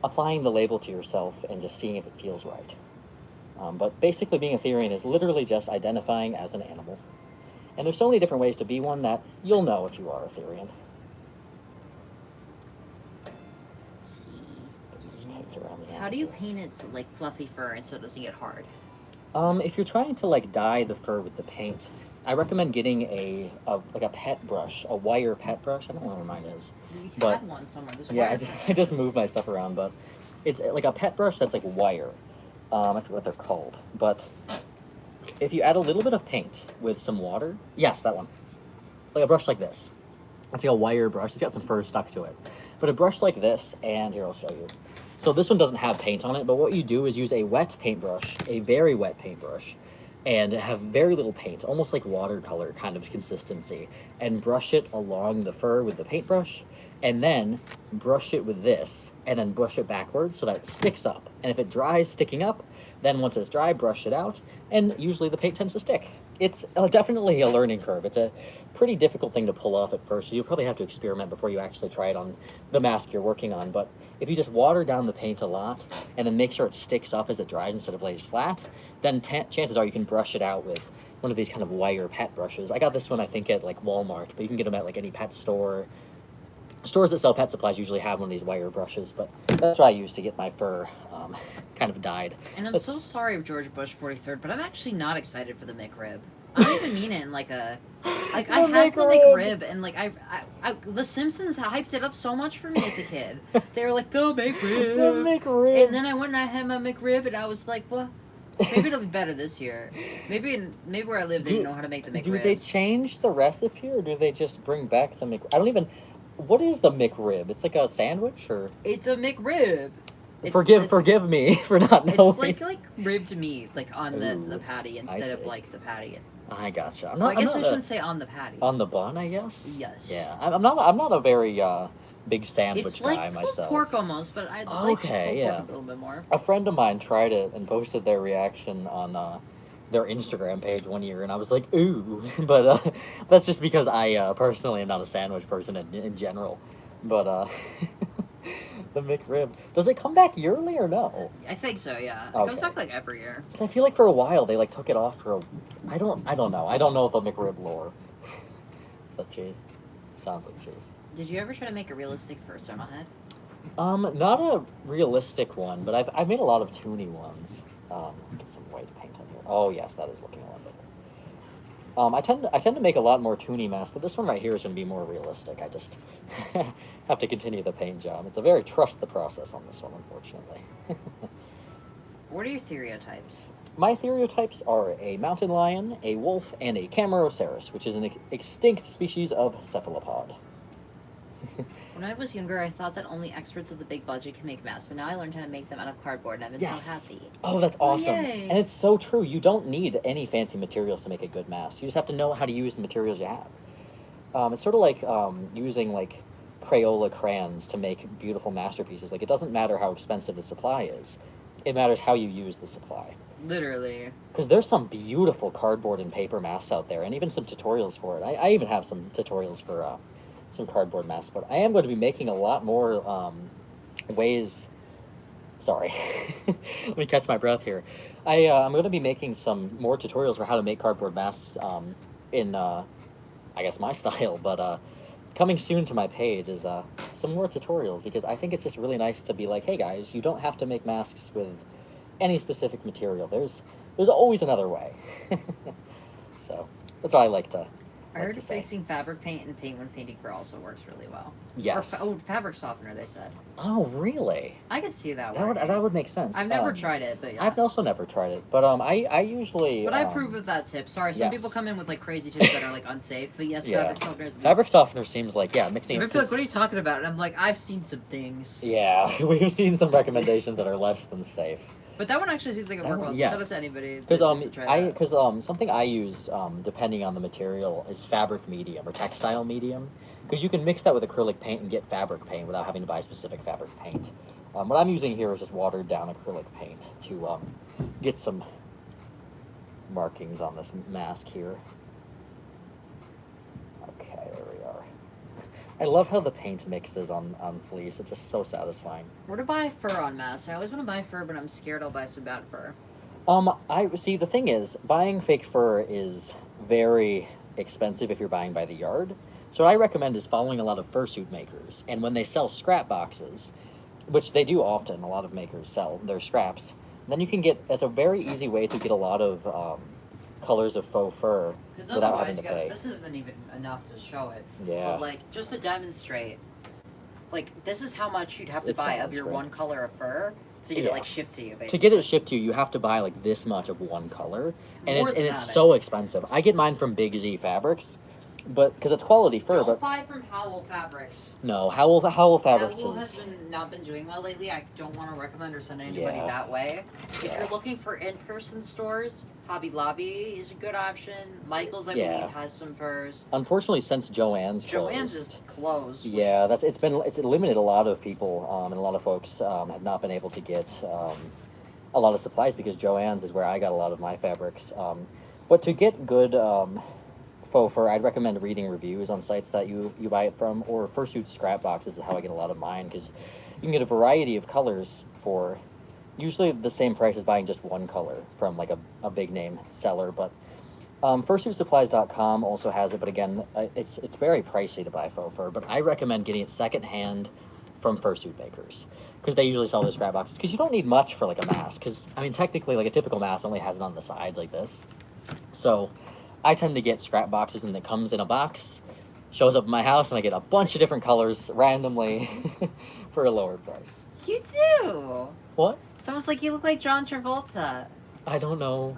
applying the label to yourself and just seeing if it feels right. But basically being a Therian is literally just identifying as an animal. And there's so many different ways to be one that you'll know if you are a Therian. Let's see. Just paint around the How do you outside. paint it so, like fluffy fur and so it doesn't get hard? If you're trying to like dye the fur with the paint, I recommend getting a pet brush, a wire pet brush. I don't know where mine is. You But- had one somewhere. There's Yeah, wire I just move my stuff around, but it's like a pet brush that's like wire. I forget what they're called, but if you add a little bit of paint with some water, yes, that one, like a brush like this. It's like a wire brush. It's got some fur stuck to it, but a brush like this, and here I'll show you. So this one doesn't have paint on it, but what you do is use a wet paintbrush, a very wet paintbrush, and have very little paint, almost like watercolor kind of consistency, and brush it along the fur with the paintbrush, and then brush it with this, and then brush it backwards so that it sticks up. And if it dries sticking up, then once it's dry, brush it out, and usually the paint tends to stick. It's definitely a learning curve. It's a pretty difficult thing to pull off at first, so you'll probably have to experiment before you actually try it on the mask you're working on. But if you just water down the paint a lot, and then make sure it sticks up as it dries instead of lays flat, then chances are you can brush it out with one of these kind of wire pet brushes. I got this one, I think, at like Walmart, but you can get them at like any pet store. Stores that sell pet supplies usually have one of these wire brushes, but that's what I use to get my fur kind of dyed. And I'm It's- so sorry of George Bush 43rd, but I'm actually not excited for the McRib. I don't even mean it in like a like I The had the McRib. McRib and like I The Simpsons hyped it up so much for me as a kid. They were like the The McRib, McRib. and then I went and I had my McRib and I was like, well, maybe it'll be better this year. Maybe where I live they Do- didn't know how to make the McRibs. Do they change the recipe, or do they just bring back the Mc? I don't even. What is the McRib? It's like a sandwich, or It's a McRib. forgive me for not knowing. It's like ribbed meat, like on Ooh, the patty I instead of see. like the patty. I gotcha. So I guess I I'm shouldn't not say on the patty. on the bun, I guess. Yes. Yeah, I'm not a very big sandwich It's like guy pulled myself. pork almost, but I like Okay, pulled yeah. pork a little bit more. A friend of mine tried it and posted their reaction on their Instagram page one year, and I was like, ooh. But that's just because I personally am not a sandwich person in general. But the McRib, does it come back yearly or no? I think so, yeah. It Okay. comes back like every year. 'Cause I feel like for a while they like took it off for a. I don't know. I don't know the McRib lore. Is that cheese? Sounds like cheese. Did you ever try to make a realistic Fursona head? Not a realistic one, but I've made a lot of toony ones. Get some white paint on here. Oh yes, that is looking a lot better. I tend to make a lot more toony masks, but this one right here is going to be more realistic. I just have to continue the paint job. It's a very trust the process on this one, unfortunately. What are your stereotypes? My stereotypes are a mountain lion, a wolf, and a Camaroceros, which is an extinct species of cephalopod. When I was younger, I thought that only experts with a big budget can make masks, but now I learned how to make them out of cardboard, and I've been Yes. so happy. Oh, that's awesome. Yay. And it's so true. You don't need any fancy materials to make a good mask. You just have to know how to use the materials you have. It's sort of like using like Crayola crayons to make beautiful masterpieces. Like, it doesn't matter how expensive the supply is. It matters how you use the supply. Literally. Because there's some beautiful cardboard and paper masks out there, and even some tutorials for it. I even have some tutorials for some cardboard masks, but I am going to be making a lot more ways. Sorry, let me catch my breath here. I'm going to be making some more tutorials for how to make cardboard masks in, I guess, my style, but coming soon to my page is some more tutorials, because I think it's just really nice to be like, hey guys, you don't have to make masks with any specific material. There's always another way. So that's what I like to I heard to say. mixing fabric paint and paint when painting fur also works really well. Yes. Or fabric softener, they said. Oh, really? I could see that That would make sense. I've never tried it, but yeah. I've also never tried it, but I usually. But I approve of that tip. Sorry, some yes. people come in with like crazy tips that are like unsafe. But yes, Yeah. fabric softener is good. Fabric softener seems like mixing. People it, are like, what are you talking about? And I'm like, I've seen some things. Yeah, we've seen some recommendations that are less than safe. But that one actually seems like it That worked one- well. So yes. shout out to anybody. Because that wants to try that. something I use depending on the material is fabric medium or textile medium, because you can mix that with acrylic paint and get fabric paint without having to buy specific fabric paint. What I'm using here is just watered down acrylic paint to get some markings on this mask here. Okay, there we are. I love how the paint mixes on fleece. It's just so satisfying. Where to buy fur on masks? I always want to buy fur, but I'm scared I'll buy some bad fur. I see. The thing is, buying fake fur is very expensive if you're buying by the yard. So what I recommend is following a lot of fursuit makers, and when they sell scrap boxes, which they do often, a lot of makers sell their scraps. Then you can get. It's a very easy way to get a lot of colors of faux fur Because without otherwise, having to pay. this isn't even enough to show it. Yeah. But like, just to demonstrate, like this is how much you'd have to It buy of sounds your great. one color of fur to get Yeah. it like shipped to you. Basically. To get it shipped to you, you have to buy like this much of one color, and More it's than and it's that, so expensive. I get mine from Big Z Fabrics, but because it's quality fur. Don't But buy from Howell Fabrics. no, Howell Fabrics Howell has is not been doing well lately. I don't want to recommend or send anybody Yeah. that way. If Yeah. you're looking for in-person stores, Hobby Lobby is a good option. Michael's, I Yeah. believe, has some furs. unfortunately since Joann's Joann's closed. is closed. which- Yeah, it's eliminated a lot of people, and a lot of folks have not been able to get a lot of supplies because Joann's is where I got a lot of my fabrics. But to get good faux fur, I'd recommend reading reviews on sites that you buy it from, or fursuit scrap boxes is how I get a lot of mine, because you can get a variety of colors for usually the same price as buying just one color from like a big name seller. But fursuitsupplies.com also has it, but again, it's very pricey to buy faux fur. But I recommend getting it secondhand from fursuit makers, because they usually sell their scrap boxes. Because you don't need much for like a mask. Because I mean, technically, like a typical mask only has it on the sides like this. So I tend to get scrap boxes, and it comes in a box, shows up at my house, and I get a bunch of different colors randomly for a lower price. You do. What? It's almost like you look like John Travolta. I don't know.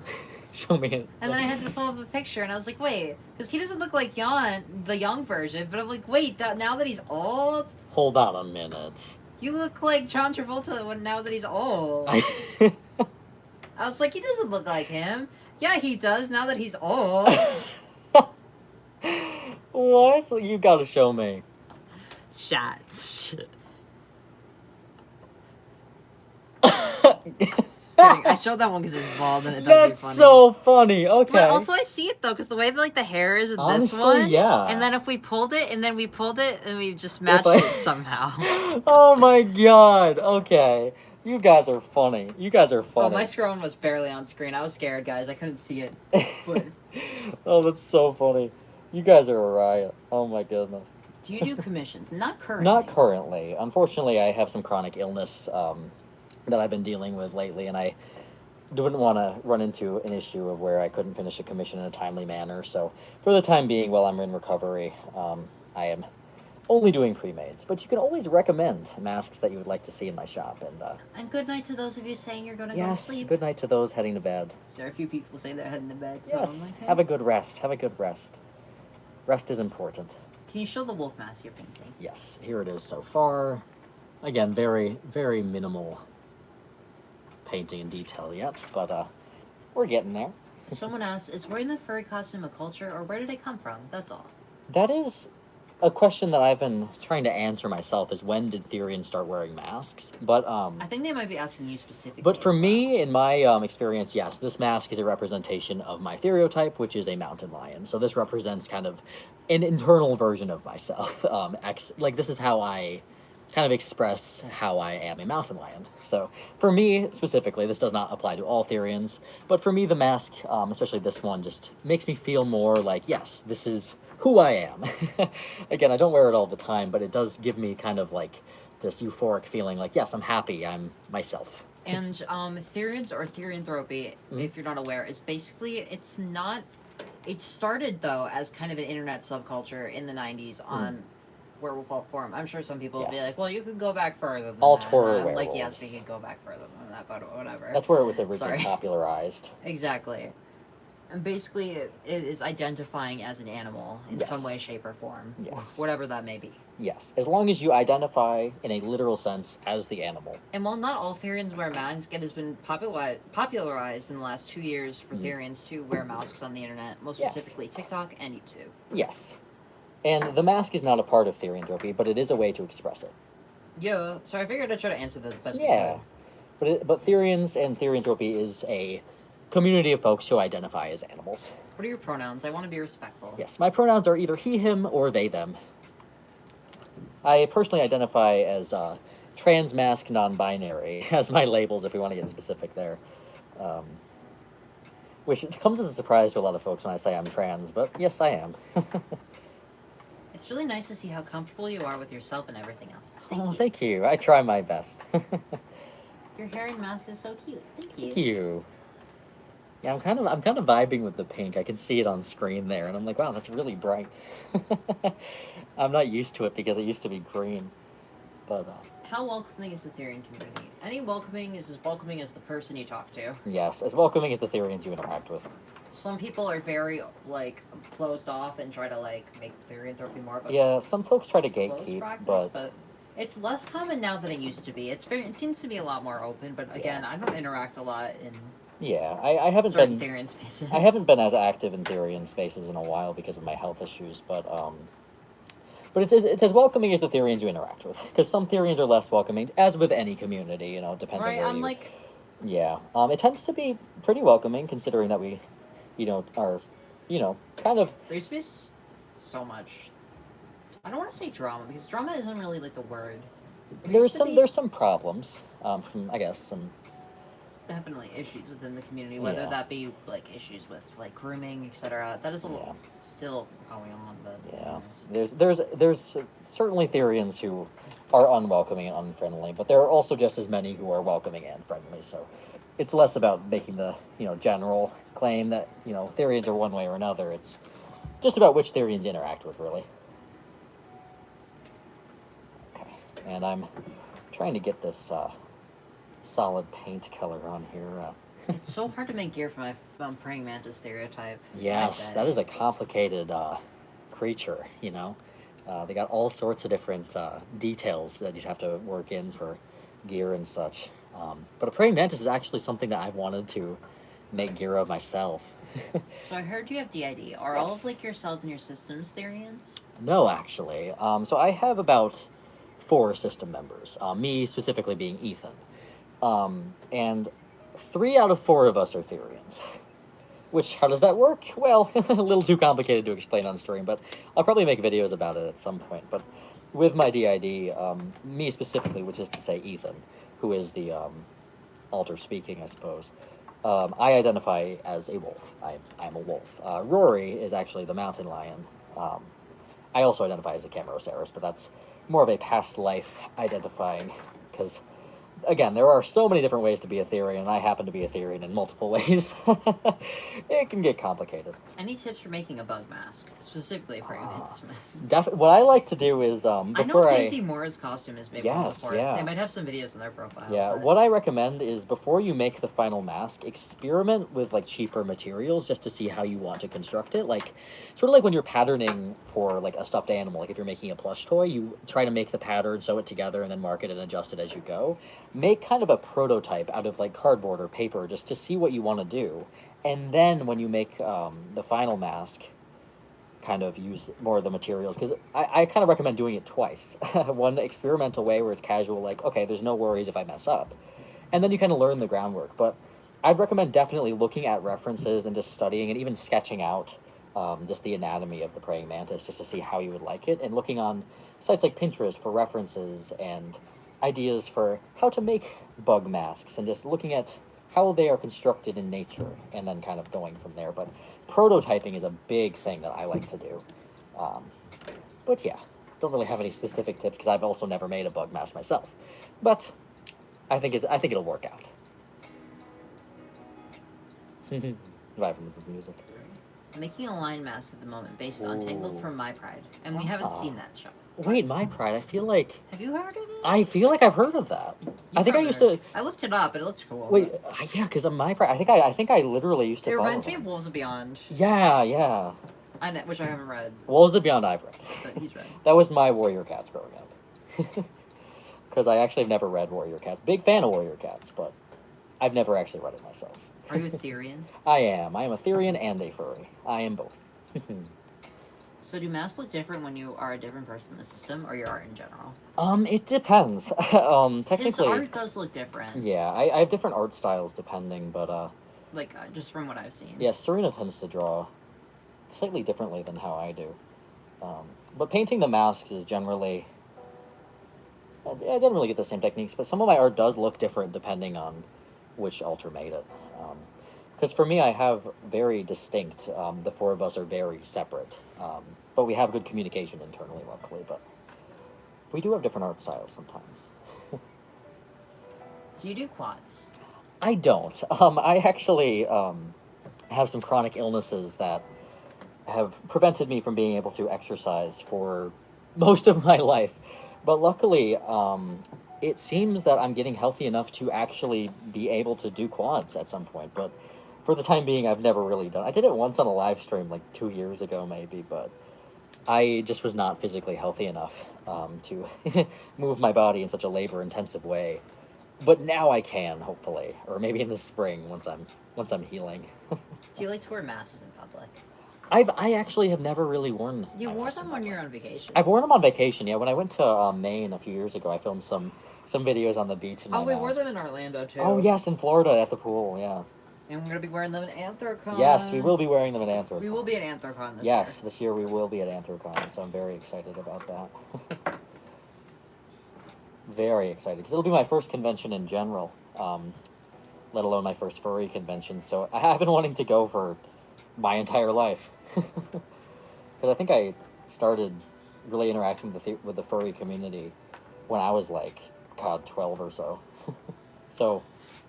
Show me it. And then I had to pull up a picture, and I was like, wait, because he doesn't look like the young version. But I'm like, wait, now that he's old, Hold on a minute. you look like John Travolta now that he's old. I was like, he doesn't look like him. Yeah, he does now that he's old. What? You gotta show me. Shots. Kidding. I showed that one because it's bald and it doesn't That's be funny. so funny. Okay. But also, I see it though, because the way that like the hair is in this Honestly, one, yeah. and then if we pulled it, and then we pulled it, and we just matched I- it somehow. Oh my god. Okay. You guys are funny. You guys are Oh, funny. my screen was barely on screen. I was scared, guys. I couldn't see it. But Oh, that's so funny. You guys are a riot. Oh my goodness. do you do commissions? Not currently. Not currently. Unfortunately, I have some chronic illness that I've been dealing with lately, and wouldn't want to run into an issue of where I couldn't finish a commission in a timely manner. So for the time being, while I'm in recovery, I am only doing pre-mades. But you can always recommend masks that you would like to see in my shop. And good night to those of you saying you're gonna go to Yes, sleep. good night to those heading to bed. So a few people say they're heading to bed. So Yes, I'm like, hey. have a good rest. Have a good rest. Rest is important. Can you show the wolf mask you're painting? Yes, here it is so far. Again, very, very minimal painting and detail yet, but we're getting there. Someone asked, is wearing the furry costume a culture, or where did it come from? That's all. That is a question that I've been trying to answer myself, is when did Therians start wearing masks? But I think they might be asking you specifically. But for as well. me, in my experience, yes, this mask is a representation of my stereotype, which is a mountain lion. So this represents kind of an internal version of myself. Like, this is how I kind of express how I am a mountain lion. So for me, specifically, this does not apply to all Therians, but for me, the mask, especially this one, just makes me feel more like, yes, this is who I am. Again, I don't wear it all the time, but it does give me kind of like this euphoric feeling like, yes, I'm happy, I'm myself. And Therians, or Therianthropy, if you're not aware, is basically, it's not... It started, though, as kind of an internet subculture in the 90s on Werewolf Alt Forum. I'm sure some people will be like, well, you could go back further than Alt that. horror And I'm like, werewolves. yes, we could go back further than that, but whatever. That's where it was originally Sorry. popularized. Exactly. And basically, it is identifying as an animal in Yes. some way, shape, or form. Yes. Whatever that may be. Yes, as long as you identify in a literal sense as the animal. And while not all Therians wear masks, it has been popularized in the last 2 years for Therians to wear masks on the internet, most Yes. specifically TikTok and YouTube. Yes. And the mask is not a part of Therianthropy, but it is a way to express it. Yeah, so I figured I'd try to answer this the best Yeah. we could. But Therians and Therianthropy is a community of folks who identify as animals. What are your pronouns? I want to be respectful. Yes, my pronouns are either he, him, or they, them. I personally identify as trans, mask, non-binary as my labels, if we want to get specific there. Which comes as a surprise to a lot of folks when I say I'm trans, but yes, I am. It's really nice to see how comfortable you are with yourself and everything else. Oh, thank you. I try my best. Your hair and mask is so cute. Thank you. Thank you. Yeah, I'm kind of vibing with the pink. I can see it on screen there, and I'm like, wow, that's really bright. I'm not used to it because it used to be green, but How welcoming is the Therian community? Any welcoming is as welcoming as the person you talk to. yes, as welcoming as the Therians you interact with. Some people are very, like, closed off and try to, like, make Therianthropy more of a Yeah, some folks try to closed gatekeep, practice, but it's less common now than it used to be. It seems to be a lot more open, but again, I don't interact a lot in yeah, I haven't certain been Therian spaces. I haven't been as active in Therian spaces in a while because of my health issues, but it's as welcoming as the Therians you interact with, because some Therians are less welcoming, as with any community, you know, it depends on Right, where I'm you... like, Yeah, it tends to be pretty welcoming, considering that we, you know, are, you know, kind of... there's been so much, I don't want to say drama, because drama isn't really, like, the word. There's some problems, from, I guess, some... Definitely issues within the community, whether Yeah. that be, like, issues with, like, grooming, etc. That is a little, Yeah. still going on, but... Yeah, there's certainly Therians who are unwelcoming and unfriendly, but there are also just as many who are welcoming and friendly, so it's less about making the, you know, general claim that, you know, Therians are one way or another. It's just about which Therians you interact with, really. Okay, and I'm trying to get this solid paint color on here. It's so hard to make gear for my praying mantis stereotype. Yes, that is a complicated creature, you know. They got all sorts of different details that you'd have to work in for gear and such. But a praying mantis is actually something that I've wanted to make gear of myself. So I heard you have DID. Are all of, Yes. like, your cells in your systems Therians? No, actually. So I have about 4 system members, me specifically being Ethan. And 3 out of 4 of us are Therians. Which, how does that work? Well, a little too complicated to explain on stream, but I'll probably make videos about it at some point. But with my DID, me specifically, which is to say Ethan, who is the alter speaking, I suppose, I identify as a wolf. I'm a wolf. Rory is actually the mountain lion. I also identify as a Camarosaurus, but that's more of a past life identifying, because again, there are so many different ways to be a Therian, and I happen to be a Therian in multiple ways. It can get complicated. Any tips for making a bug mask, specifically for a Mantis mask? What I like to do is I know before Daisy Moore's costume is made one Yes, before. yeah. They might have some videos on their profile. Yeah, but- what I recommend is before you make the final mask, experiment with like cheaper materials just to see how you want to construct it. Like, sort of like when you're patterning for like a stuffed animal, like if you're making a plush toy, you try to make the pattern, sew it together, and then mark it and adjust it as you go. Make kind of a prototype out of like cardboard or paper just to see what you want to do. And then when you make the final mask, kind of use more of the materials, because I kind of recommend doing it twice. One experimental way where it's casual, like, okay, there's no worries if I mess up. And then you kind of learn the groundwork. But I'd recommend definitely looking at references and just studying and even sketching out just the anatomy of the praying mantis just to see how you would like it, and looking on sites like Pinterest for references and ideas for how to make bug masks, and just looking at how they are constructed in nature and then kind of going from there. But prototyping is a big thing that I like to do. But yeah, don't really have any specific tips because I've also never made a bug mask myself. But I think it'll work out. Vibe from the music. I'm making a lion mask at the moment based on Tangled from My Pride, and we haven't seen that show. Wait, My Pride. I feel like Have you heard of it? I've heard of that. I think I used to. I looked it up. It looks cool. Wait, yeah, because of My Pride. I think I literally used to. It follow reminds me them. of Wolves of Beyond. Yeah, yeah. Which I haven't read, Wolves of the Beyond I've read. but he's read. That was my Warrior Cats growing up. Because I actually have never read Warrior Cats. Big fan of Warrior Cats, but I've never actually read it myself. Are you a Therian? I am. I am a Therian and a furry. I am both. So do masks look different when you are a different person in the system, or your art in general? It depends. His Technically, art does look different. yeah, I have different art styles depending, but Like, just from what I've seen. yeah, Serena tends to draw slightly differently than how I do. But painting the masks is generally, I didn't really get the same techniques, but some of my art does look different depending on which altar made it. Because for me, I have very distinct, the four of us are very separate, but we have good communication internally, luckily, but we do have different art styles sometimes. Do you do quads? I don't. I actually have some chronic illnesses that have prevented me from being able to exercise for most of my life. But luckily, it seems that I'm getting healthy enough to actually be able to do quads at some point. But for the time being, I've never really done. I did it once on a live stream like 2 years ago, maybe, but I just was not physically healthy enough to move my body in such a labor-intensive way. But now I can, hopefully, or maybe in the spring once I'm healing. Do you like to wear masks in public? I actually have never really worn. You my wore mask them in when public. you're on vacation. I've worn them on vacation. Yeah, when I went to Maine a few years ago, I filmed some videos on the beach. In Oh, my we wore mask. them in Orlando too. Oh yes, in Florida at the pool. Yeah. And we're gonna be wearing them in Anthrocon. Yes, we will be wearing them at Anthrocon. We will be at Anthrocon this Yes, year. this year we will be at Anthrocon, so I'm very excited about that. Very excited, because it'll be my first convention in general, let alone my first furry convention, so I have been wanting to go for my entire life. Because I think I started really interacting with the furry community when I was like, God, 12 or so. So,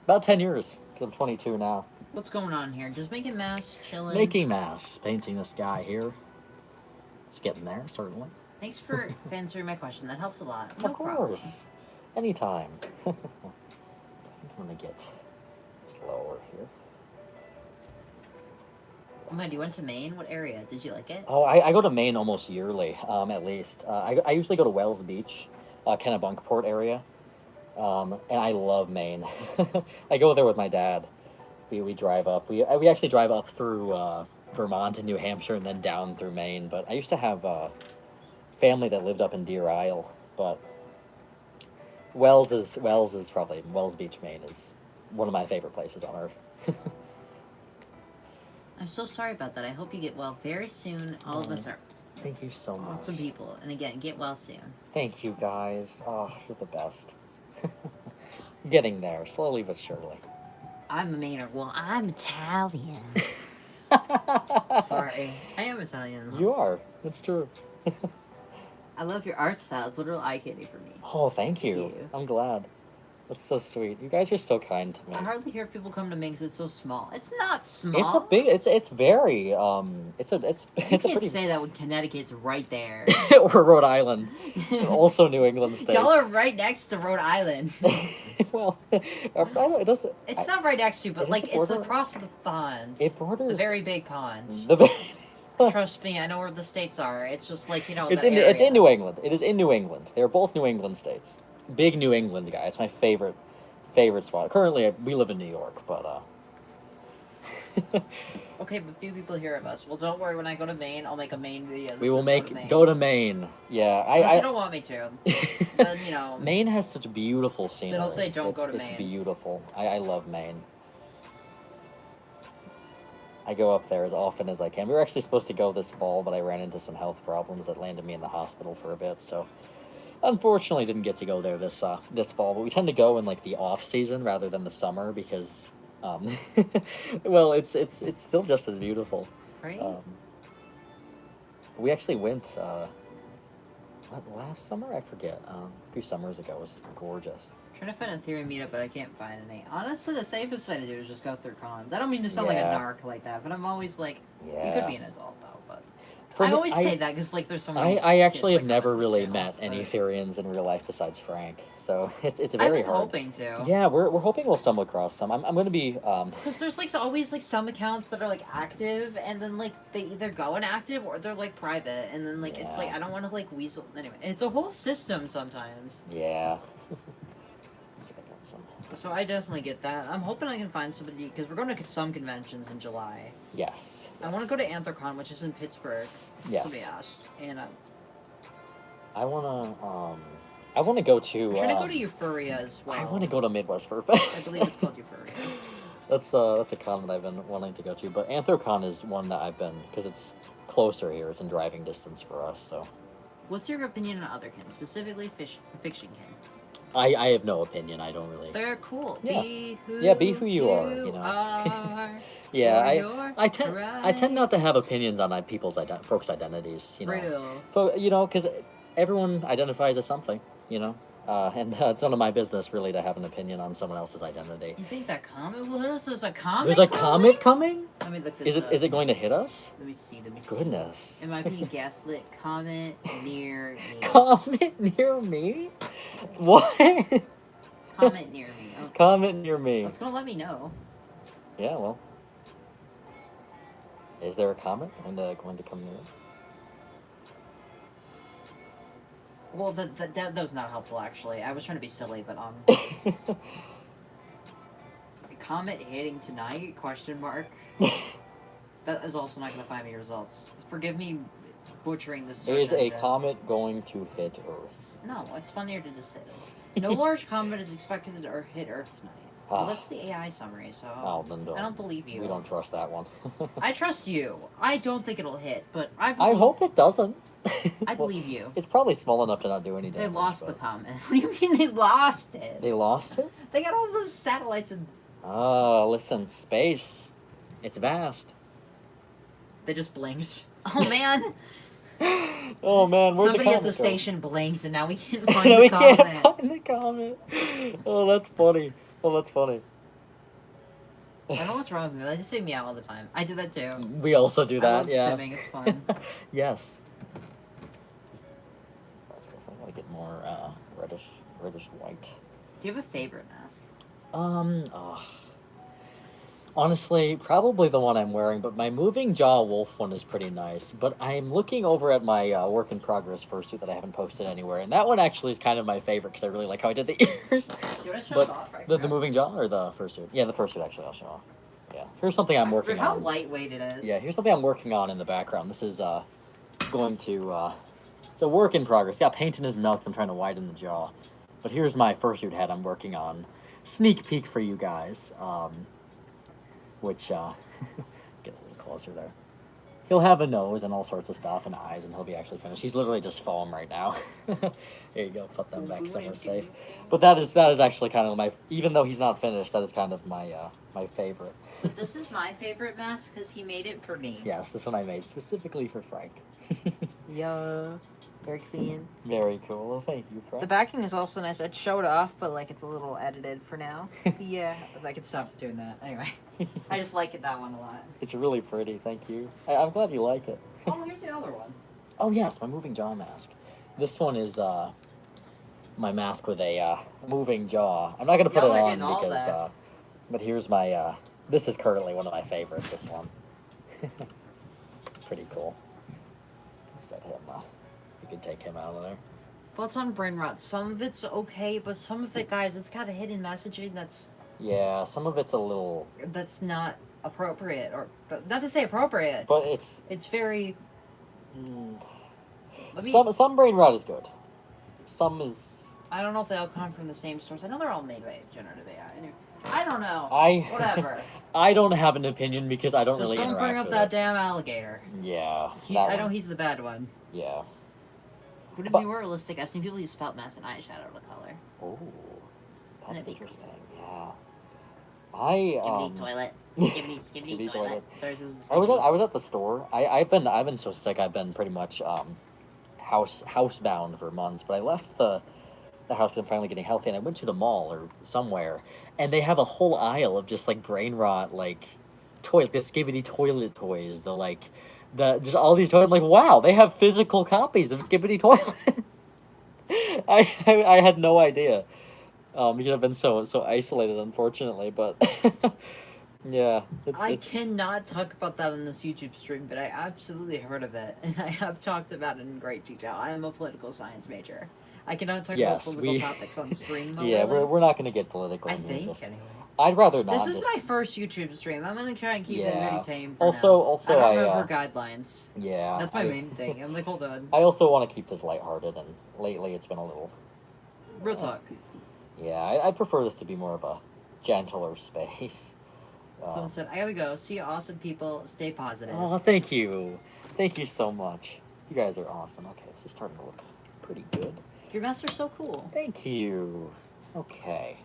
about 10 years, because I'm 22 now. What's going on here? Just making masks, chilling. Making masks, painting this guy here. It's getting there, certainly. Thanks for answering my question. That helps a lot. Of No problem. course. Anytime. I'm gonna get slower here. Oh man, you went to Maine? What area? Did you like it? Oh, I go to Maine almost yearly, at least. I usually go to Wells Beach, Kennebunkport area. And I love Maine. I go there with my dad. We drive up. We actually drive up through Vermont and New Hampshire and then down through Maine. But I used to have family that lived up in Deer Isle. But Wells Beach, Maine is one of my favorite places on earth. I'm so sorry about that. I hope you get well very soon. All of us are Thank you so much. awesome people. And again, get well soon. Thank you guys. Oh, you're the best. Getting there, slowly but surely. I'm a Mainer. Well, I'm Italian. Sorry. I am Italian. You are. It's true. I love your art style. It's literal eye candy for me. Oh, thank you. you. I'm glad. That's so sweet. You guys are so kind to me. I hardly hear people come to me because it's so small. It's not small. It's a big. It's very. It's You a can't pretty. say that when Connecticut's right there. Or Rhode Island, also New England states. Y'all are right next to Rhode Island. Well, I don't. It doesn't. It's not right next to, but Is like it it's border? across the pond. It borders The very big pond. the very- Trust me, I know where the states are. It's just like It's the in area. it's in New England. It is in New England. They're both New England states. Big New England guy. It's my favorite spot. Currently, we live in New York, but Okay, but few people hear of us. Well, don't worry. When I go to Maine, I'll make a Maine video. we will Maine. go to Maine. Yeah, Unless you don't want me to. Then Maine has such beautiful scenery. Then I'll say don't go to It's Maine. beautiful. I love Maine. I go up there as often as I can. We were actually supposed to go this fall, but I ran into some health problems that landed me in the hospital for a bit, so unfortunately didn't get to go there this fall. But we tend to go in like the off season rather than the summer because well, it's still just as beautiful. Right? We actually went last summer? I forget. A few summers ago. It was just gorgeous. Trying to find a theory meetup, but I can't find any. Honestly, the safest way to do it is just go through cons. I don't mean to sound like a Yeah. narc like that, but I'm always like, Yeah. you could be an adult though. But For I me- always say that because like there's so many. I actually kids, have like, never on this really channel, met any but Therians in real life besides Frank, so it's I've very been hard. hoping to. Yeah, we're hoping we'll stumble across some. I'm going to be Because there's like always like some accounts that are like active, and then like they either go inactive or they're like private, and then like it's like Yeah. I don't want to like weasel anyway. It's a whole system sometimes. yeah. See if I got some. So I definitely get that. I'm hoping I can find somebody because we're going to some conventions in July. Yes. I want to go to Anthrocon, which is in Pittsburgh. Yes. Somebody asked, and I want to go to. I'm trying to go to Euphoria as well. I want to go to Midwest Fur I Fest. believe it's called Euphoria. That's a con that I've been wanting to go to, but Anthrocon is one that I've been because it's closer here. It's in driving distance for us, so. What's your opinion on other kins, specifically fiction kin? I have no opinion. I don't really. They're cool. Yeah. Be who Yeah, be who you are, you know. are Yeah, for your I tend not to have opinions on people's folks' identities, you know. Real. Because everyone identifies as something, you know. And it's none of my business really to have an opinion on someone else's identity. You think that comet will hit us? There's a comet. There's a comet coming? Let me look this up. Is it going to hit us? Let me see. Goodness. It might be a gaslit comet near me. Comet near me? What? Comet near me. Okay. Comet near me. It's gonna let me know. Yeah, well. Is there a comet going to come near? Well, that was not helpful actually. I was trying to be silly, but comet hitting tonight? Question mark. That is also not gonna find me results. Forgive me butchering this. search Is a engine. comet going to hit Earth? No, it's funnier to just say that. No large comet is expected to hit Earth tonight. Well, Ah. that's the AI summary, so Oh, then I don't believe you. We don't trust that one. I trust you. I don't think it'll hit, but I I believe, hope it doesn't. I believe you. It's probably small enough to not do any They damage. lost the but- comet. What do you mean they lost it? They lost it? They got all those satellites and Oh, listen, space. It's vast. they just blinked. Oh man! Oh man, where'd Somebody the at comet the go? station blinked, and now we can't find No, the we comet. can't find the comet. Oh, that's funny. Oh, that's funny. I don't know what's wrong with me. They just say meow all the time. I do that too. We also do I that, love yeah. shivving. It's fun. Yes. I guess I gotta get more reddish white. Do you have a favorite mask? Honestly, probably the one I'm wearing, but my moving jaw wolf one is pretty nice. But I'm looking over at my work in progress fursuit that I haven't posted anywhere, and that one actually is kind of my favorite because I really like how I did the ears. Dude, I shut But it off right the now. moving jaw or the fursuit? Yeah, the fursuit actually. I'll show off. Yeah, here's something I'm I working forget how on. lightweight it is. Yeah, here's something I'm working on in the background. This is going to it's a work in progress. Got paint in his mouth 'cause I'm trying to widen the jaw. But here's my fursuit head I'm working on. Sneak peek for you guys. Which get a little closer there. He'll have a nose and all sorts of stuff and eyes, and he'll be actually finished. He's literally just foam right now. There you go. Put them back somewhere safe. But that is actually kind of my. Even though he's not finished, that is kind of my my favorite. But this is my favorite mask because he made it for me. Yes, this one I made specifically for Frank. Yeah. Very clean. Very cool. Well, thank you, friend. The backing is also nice. I'd show it off, but like it's a little edited for now. Yeah, I could stop doing that. Anyway, I just like that one a lot. It's really pretty. Thank you. I'm glad you like it. Oh, here's the other one. Oh yes, my moving jaw mask. This one is my mask with a moving jaw. I'm not gonna put Y'all it are on getting all because that. but here's my this is currently one of my favorites, this one. Pretty cool. Set him you can take him out of there. Thoughts on brain rot? Some of it's okay, but some of it, guys, it's got a hidden messaging Yeah, some of it's a little that's not appropriate, or but not to say appropriate. but it's It's very. Let me, some brain rot is good. Some is I don't know if they all come from the same source. I know they're all made by generative AI. Anyway, I don't know. Whatever. I don't have an opinion because I don't Just really don't interact bring up with that it. damn alligator. Yeah. I know he's the bad one. Yeah. Would it But- be more realistic? I've seen people use felt mask and eyeshadow to color. Oh, that's That'd be interesting. cool. Yeah. I Skibbity toilet. Skibbity Skibbity toilet. toilet. Sorry, this is I was at the store. I've been so sick. I've been pretty much housebound for months. But I left the house because I'm finally getting healthy, and I went to the mall or somewhere, and they have a whole aisle of just like brain rot like the Skibbity toilet toys. The just all these toys. I'm like, wow, they have physical copies of Skibbity toilet. I had no idea. Because I've been so isolated, unfortunately. But yeah, I cannot talk about that on this YouTube stream, but I absolutely heard of it, and I have talked about it in great detail. I am a political science major. I cannot talk about Yes, political topics on stream, though. Yeah, really. we're not going to get political. I in here, think, just- anyway. I'd rather not. This is just- my first YouTube stream. I'm gonna try and keep it Yeah. very tame. For Also- now. also, I I, don't remember guidelines. Yeah. That's my main thing. I'm like, hold on. I also want to keep this lighthearted, and lately it's been a little. Real talk. Yeah, I prefer this to be more of a gentler space. Someone said, I gotta go. See you, awesome people. Stay positive. Oh, thank you. Thank you so much. You guys are awesome. Okay, this is starting to look pretty good. Your master's so cool. Thank you. Okay.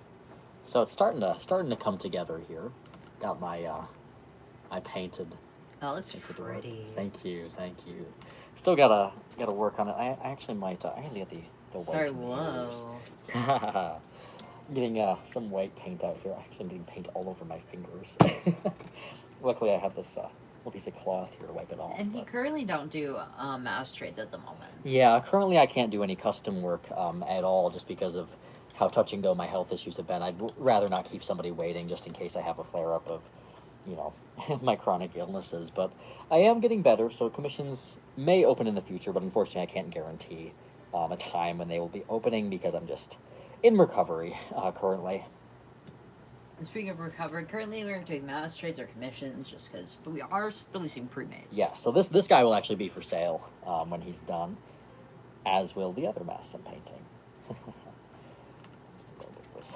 So it's starting to come together here. Got my I painted. That looks painted work. pretty. Thank you. Still gotta actually might I gotta get the white. Sorry, in the whoa. ears. Getting some white paint out here. Actually, I'm getting paint all over my fingers. Luckily, I have this little piece of cloth here to wipe it off. And you but- currently don't do mass trades at the moment. Yeah, currently I can't do any custom work at all just because of how touch and go my health issues have been. I'd rather not keep somebody waiting just in case I have a flare up of, my chronic illnesses. But I am getting better, so commissions may open in the future, but unfortunately I can't guarantee a time when they will be opening because I'm just in recovery currently. And speaking of recovery, currently we aren't doing mass trades or commissions just because, but we are releasing pre-mades. Yeah, so this guy will actually be for sale when he's done, as will the other masks I'm painting. Go get this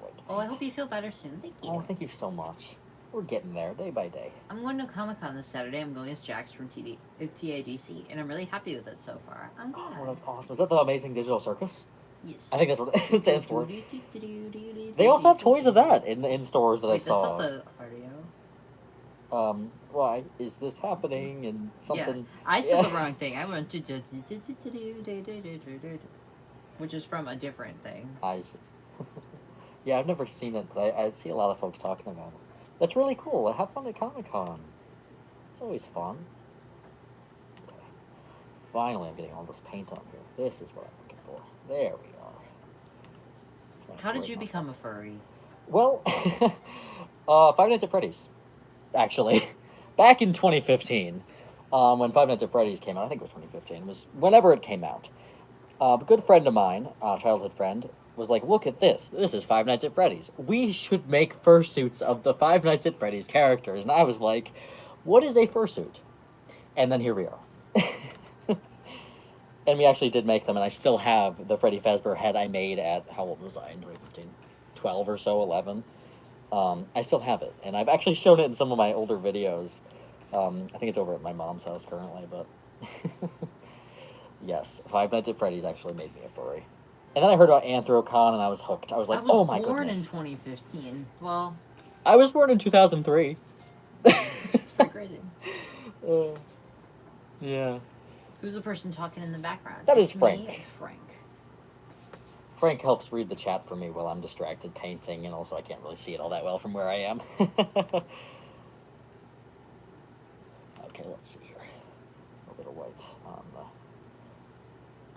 white Oh, I paint. hope you feel better soon. Thank you. Oh, thank you so much. We're getting there day by day. I'm going to Comic-Con this Saturday. I'm going as Jax from TADC, and I'm really happy with it so far. I'm glad. Oh, that's awesome. Is that the Amazing Digital Circus? Yes. I think that's what it stands for. They also have toys of that in stores that Wait, I that's saw. not the audio. Why is this happening? And something. Yeah, I said Yeah. the wrong thing. I went to which is from a different thing. I see. Yeah, I've never seen it, but I see a lot of folks talking about it. That's really cool. Have fun at Comic-Con. It's always fun. Okay. Finally, I'm getting all this paint on here. This is what I'm looking for. There we are. Trying to How did break you myself. become a furry? Well, Five Nights at Freddy's, actually. Back in 2015, when Five Nights at Freddy's came out, I think it was 2015, it was whenever it came out. A good friend of mine, childhood friend, was like, look at this. This is Five Nights at Freddy's. We should make fursuits of the Five Nights at Freddy's characters. And I was like, what is a fursuit? And then here we are. And we actually did make them, and I still have the Freddy Fazbear head I made at, how old was I in 2015? 12 or so, 11. I still have it, and I've actually shown it in some of my older videos. I think it's over at my mom's house currently, but yes, Five Nights at Freddy's actually made me a furry. And then I heard about Anthrocon, and I was hooked. I was like, oh my born goodness. in 2015. Well, I was born in 2003. pretty crazy. Yeah. Who's the person talking in the background? That is It's me, Frank. Frank. Frank helps read the chat for me while I'm distracted painting, and also I can't really see it all that well from where I am. Okay, let's see here. A little bit of white on the...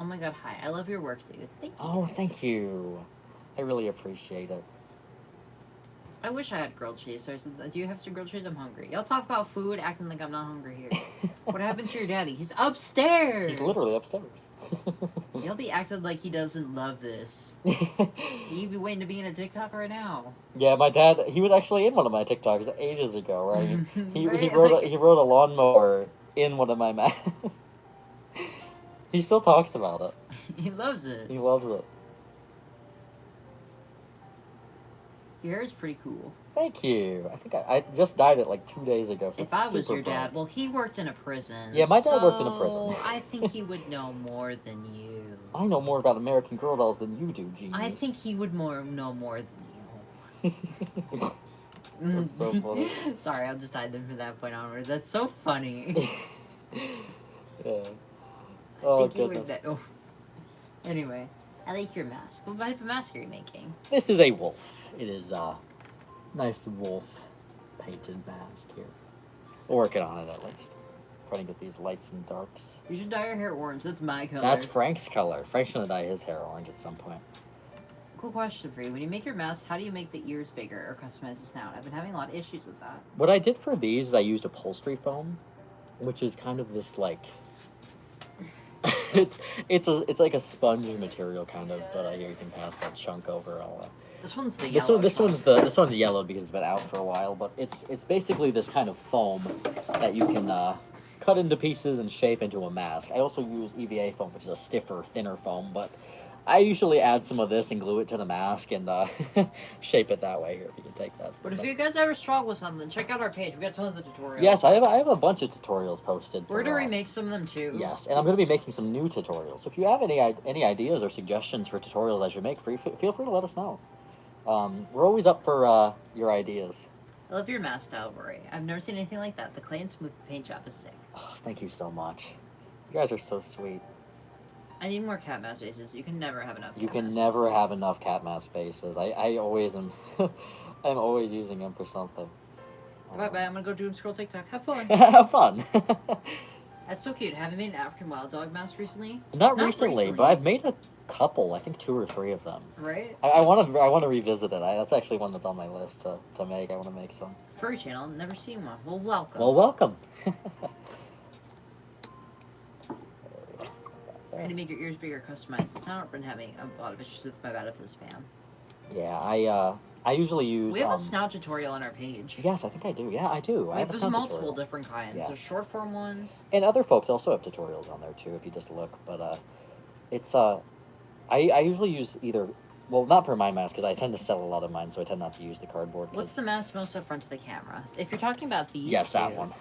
Oh my god, hi. I love your work, dude. Thank you. Oh, thank you. I really appreciate it. I wish I had grilled cheese. So do you have some grilled cheese? I'm hungry. Y'all talk about food acting like I'm not hungry here. What happened to your daddy? He's upstairs! He's literally upstairs. Y'all be acting like he doesn't love this. You be waiting to be in a TikTok right now. Yeah, my dad, he was actually in one of my TikToks ages ago, right? He Right, wrote, like- he wrote a lawnmower in one of my masks. He still talks about it. He loves it. He loves it. Your hair is pretty cool. Thank you. I think I just dyed it like 2 days ago. So If it's I was super your dad, bright. well, he worked in a prison. Yeah, my dad worked in a prison. so I think he would know more than you. I know more about American Girl dolls than you do, genius. I think he would know more than you. That's so funny. Sorry, I'll just hide them from that point onward. That's so funny. Yeah. Oh, Think you would goodness. know. Anyway, I like your mask. What type of mask are you making? This is a wolf. It is a nice wolf painted mask here. We're working on it at least. Trying to get these lights and darks. You should dye your hair orange. That's my color. That's Frank's color. Frank's gonna dye his hair orange at some point. Cool question for you. When you make your mask, how do you make the ears bigger or customize the snout? I've been having a lot of issues with that. What I did for these is I used upholstery foam, which is kind of this like it's like a sponge material kind of, but you can pass that chunk over all that. This one's the This yellow. one, this color. one's this one's yellowed because it's been out for a while, but it's basically this kind of foam that you can cut into pieces and shape into a mask. I also use EVA foam, which is a stiffer, thinner foam, but I usually add some of this and glue it to the mask and shape it that way. Here, if you can take that. But if you guys ever struggle with something, check out our page. We got tons of tutorials. Yes, I have a bunch of tutorials posted. We're for, gonna remake some of them too. Yes, and I'm going to be making some new tutorials. So if you have any ideas or suggestions for tutorials I should make, feel free to let us know. We're always up for your ideas. I love your mask style, Rory. I've never seen anything like that. The clay and smooth paint job is sick. Oh, thank you so much. You guys are so sweet. I need more cat mask bases. You can never have enough. You cat can mask never bases. have enough cat mask bases. I always am. I'm always using them for something. Bye bye. I'm gonna go doom scroll TikTok. Have fun. Have fun. That's so cute. Have you made an African wild dog mask recently? Not Not recently, but recently. I've made a couple. I think 2 or 3 of them. Right? I want to revisit it. That's actually one that's on my list to make. I want to make some. Furry channel. Never seen one. Well, welcome. Well, welcome. How to make your ears bigger, customize the sound. I've been having a lot of issues with my battle for the spam. Yeah, I usually use. We have a snout tutorial on our page. Yes, I think I do. Yeah, I do. I have a There's sound multiple tutorial. different kinds. Yes. There's short form ones. And other folks also have tutorials on there too, if you just look. But it's I usually use either. Well, not for my mask because I tend to sell a lot of mine, so I tend not to use the cardboard. What's 'cause- the mask most up front of the camera? If you're talking about these Yes, that two, one.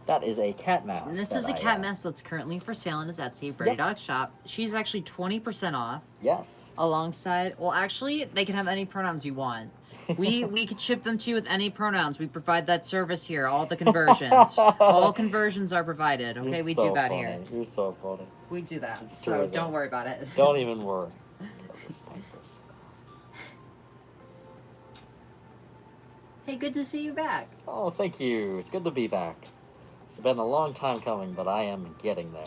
That is a cat mask. And this that is a I, cat mask that's currently for sale on his Etsy, Birdie Yep. Dog Shop. She's actually 20% off Yes. alongside. Well, actually, they can have any pronouns you want. We could ship them to you with any pronouns. We provide that service here. All the conversions, all conversions are provided. You're Okay, we so do that funny. here. You're so funny. We do that. It's So true, don't though. worry about it. Don't even worry. I'll just paint this. Hey, good to see you back. Oh, thank you. It's good to be back. It's been a long time coming, but I am getting there.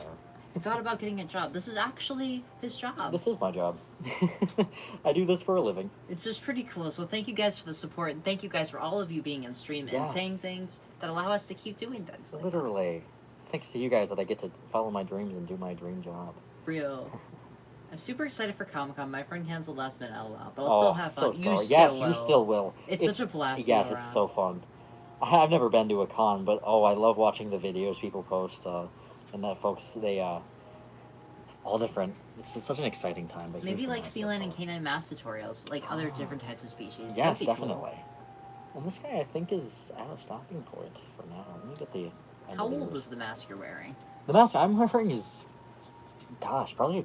I thought about getting a job. This is actually his job. This is my job. I do this for a living. It's just pretty cool. So thank you guys for the support, and thank you guys for all of you being in stream and Yes. saying things that allow us to keep doing things. Like Literally. It's thanks to you guys that I get to follow my dreams and do my dream job. real. I'm super excited for Comic Con. My friend canceled last minute, LOL, but I'll Oh, still have so fun. sorry. You Yes, still you will. still will. It's such a blast. to Yes, go it's around. so fun. I've never been to a con, but oh, I love watching the videos people post, and that folks they all different. It's such an exciting time. But Maybe here's the like nice so feline and far. canine mass tutorials, like other Ah. different types of species. Yes, That'd be cool. definitely. And this guy, I think, is at a stopping point for now. Let me get the. How end of old these. is the mask you're wearing? The mask I'm wearing is, gosh, probably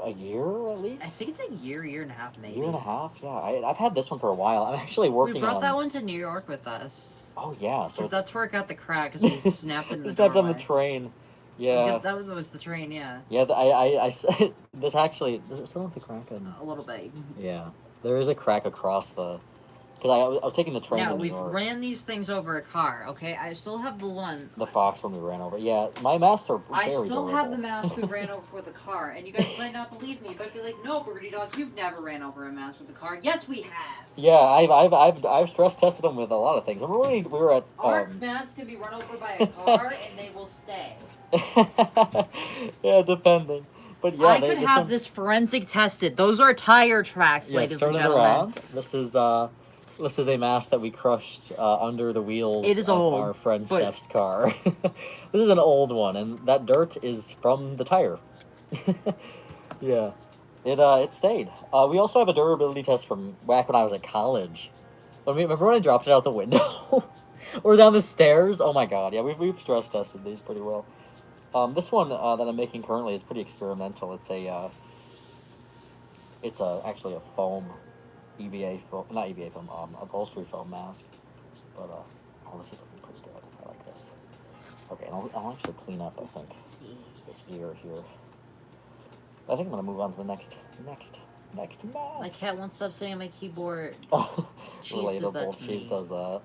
a year at least. I think it's a year and a half, maybe. Year and a half. Yeah, I've had this one for a while. I'm actually We working brought on. that one to New York with us. Oh yeah, so Because it's that's where it got the crack, because we snapped it in the stepped on the doorway. train. Yeah. That was the train, yeah. Yeah, this actually, does it still have the crack in? A little bit. Yeah. There is a crack across the, because I was taking the train Now, to New we've York. ran these things over a car, okay? I still have the one. The Fox when we ran over. Yeah, my masks are I very still durable. have the mask we ran over with a car, and you guys might not believe me, but be like, no, Birdie Dogs, you've never ran over a mask with a car. Yes, we have. Yeah, I've stress tested them with a lot of things. Remember when we were at Our masks can be run over by a car, and they will stay. yeah, depending. But yeah, I could have this forensic tested. Those are tire tracks, yes, ladies and turn it gentlemen. around. This is a mask that we crushed under the wheels It is of old, our friend but- Steph's car. This is an old one, and that dirt is from the tire. Yeah, it stayed. We also have a durability test from back when I was at college. Remember when I dropped it out the window or down the stairs? Oh my god! Yeah, we've stress tested these pretty well. This one that I'm making currently is pretty experimental. It's actually a foam, EVA foam, not EVA foam, upholstery foam mask. But oh, this is looking pretty good. I like this. Okay, and I'll actually clean up. I think Let's see. this ear here. I think I'm gonna move on to the next mask. My cat won't stop sitting on my keyboard. Oh, Cheese does that relatable. to Cheese me. does that.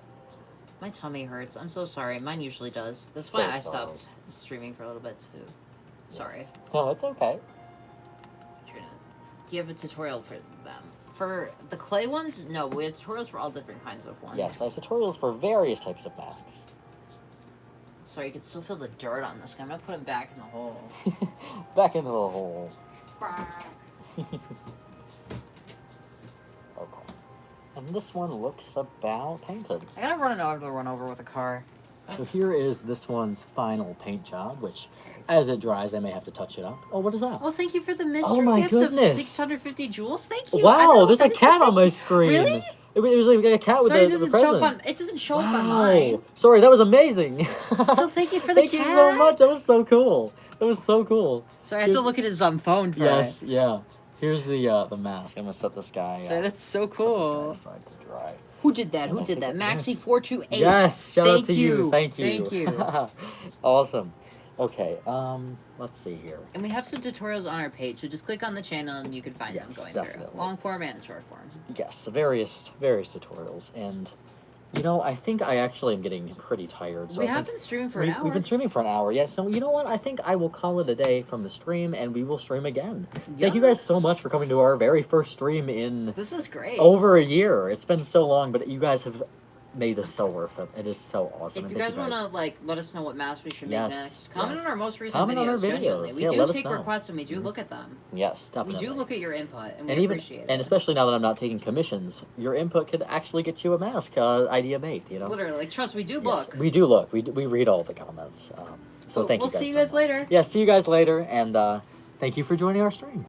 My tummy hurts. I'm so sorry. Mine usually does. That's So why I sorry. stopped streaming for a little bit too. Sorry. Yes. No, it's okay. Trying to give a tutorial for them. For the clay ones, no, we have tutorials for all different kinds of ones. Yes, I have tutorials for various types of masks. Sorry, you can still feel the dirt on this guy. I'm gonna put him back in the hole. Back into the hole. Okay. And this one looks about painted. I gotta run over with a car. So here is this one's final paint job, which, as it dries, I may have to touch it up. Oh, what is that? Well, thank you for the mystery Oh my gift goodness. of 650 jewels. Thank you. I don't Wow, know there's what a that is. cat on my screen. Really? It was like a cat with Sorry, the it doesn't present. show up on. It doesn't show up on Wow. mine. Sorry, that was amazing. So thank you for the Thank cat. you so much. That was so cool. That was so cool. Sorry, I have to look at his phone for Yes, it. yeah. Here's the mask. I'm gonna set this guy. Sorry, that's so set cool. this guy aside to dry. Who did that? And Who I did think that? it- Maxi428. Yes, shout out Thank to you. Thank you. Thank you. Awesome. Okay, let's see here. And we have some tutorials on our page, so just click on the channel and you can find them Yes, going definitely. through. Long form and short form. Yes, various tutorials, and you know, I think I actually am getting pretty tired. So We I have think been streaming for an hour. we've been streaming for an hour. Yeah, so you know what? I think I will call it a day from the stream, and we will stream again. Thank you Yeah. guys so much for coming to our very first stream in This is great. over a year. It's been so long, but you guys have made this so worth it. It is so awesome. If and you thank guys want to let us know what mask we should make Yes, next, comment yes. on our most recent Comment on our videos. Genuinely, videos. we Yeah, do let us take know. requests and we do Mhm. look at them. Yes, We definitely. do look at your input and we and even appreciate and it. especially now that I'm not taking commissions, your input could actually get you a mask idea made. You know. Literally, like, trust we do Yes, look. we do look. We read all the comments. So Well, thank we'll you guys. see you so guys much. later. Yeah, see you guys later, and thank you for joining our stream.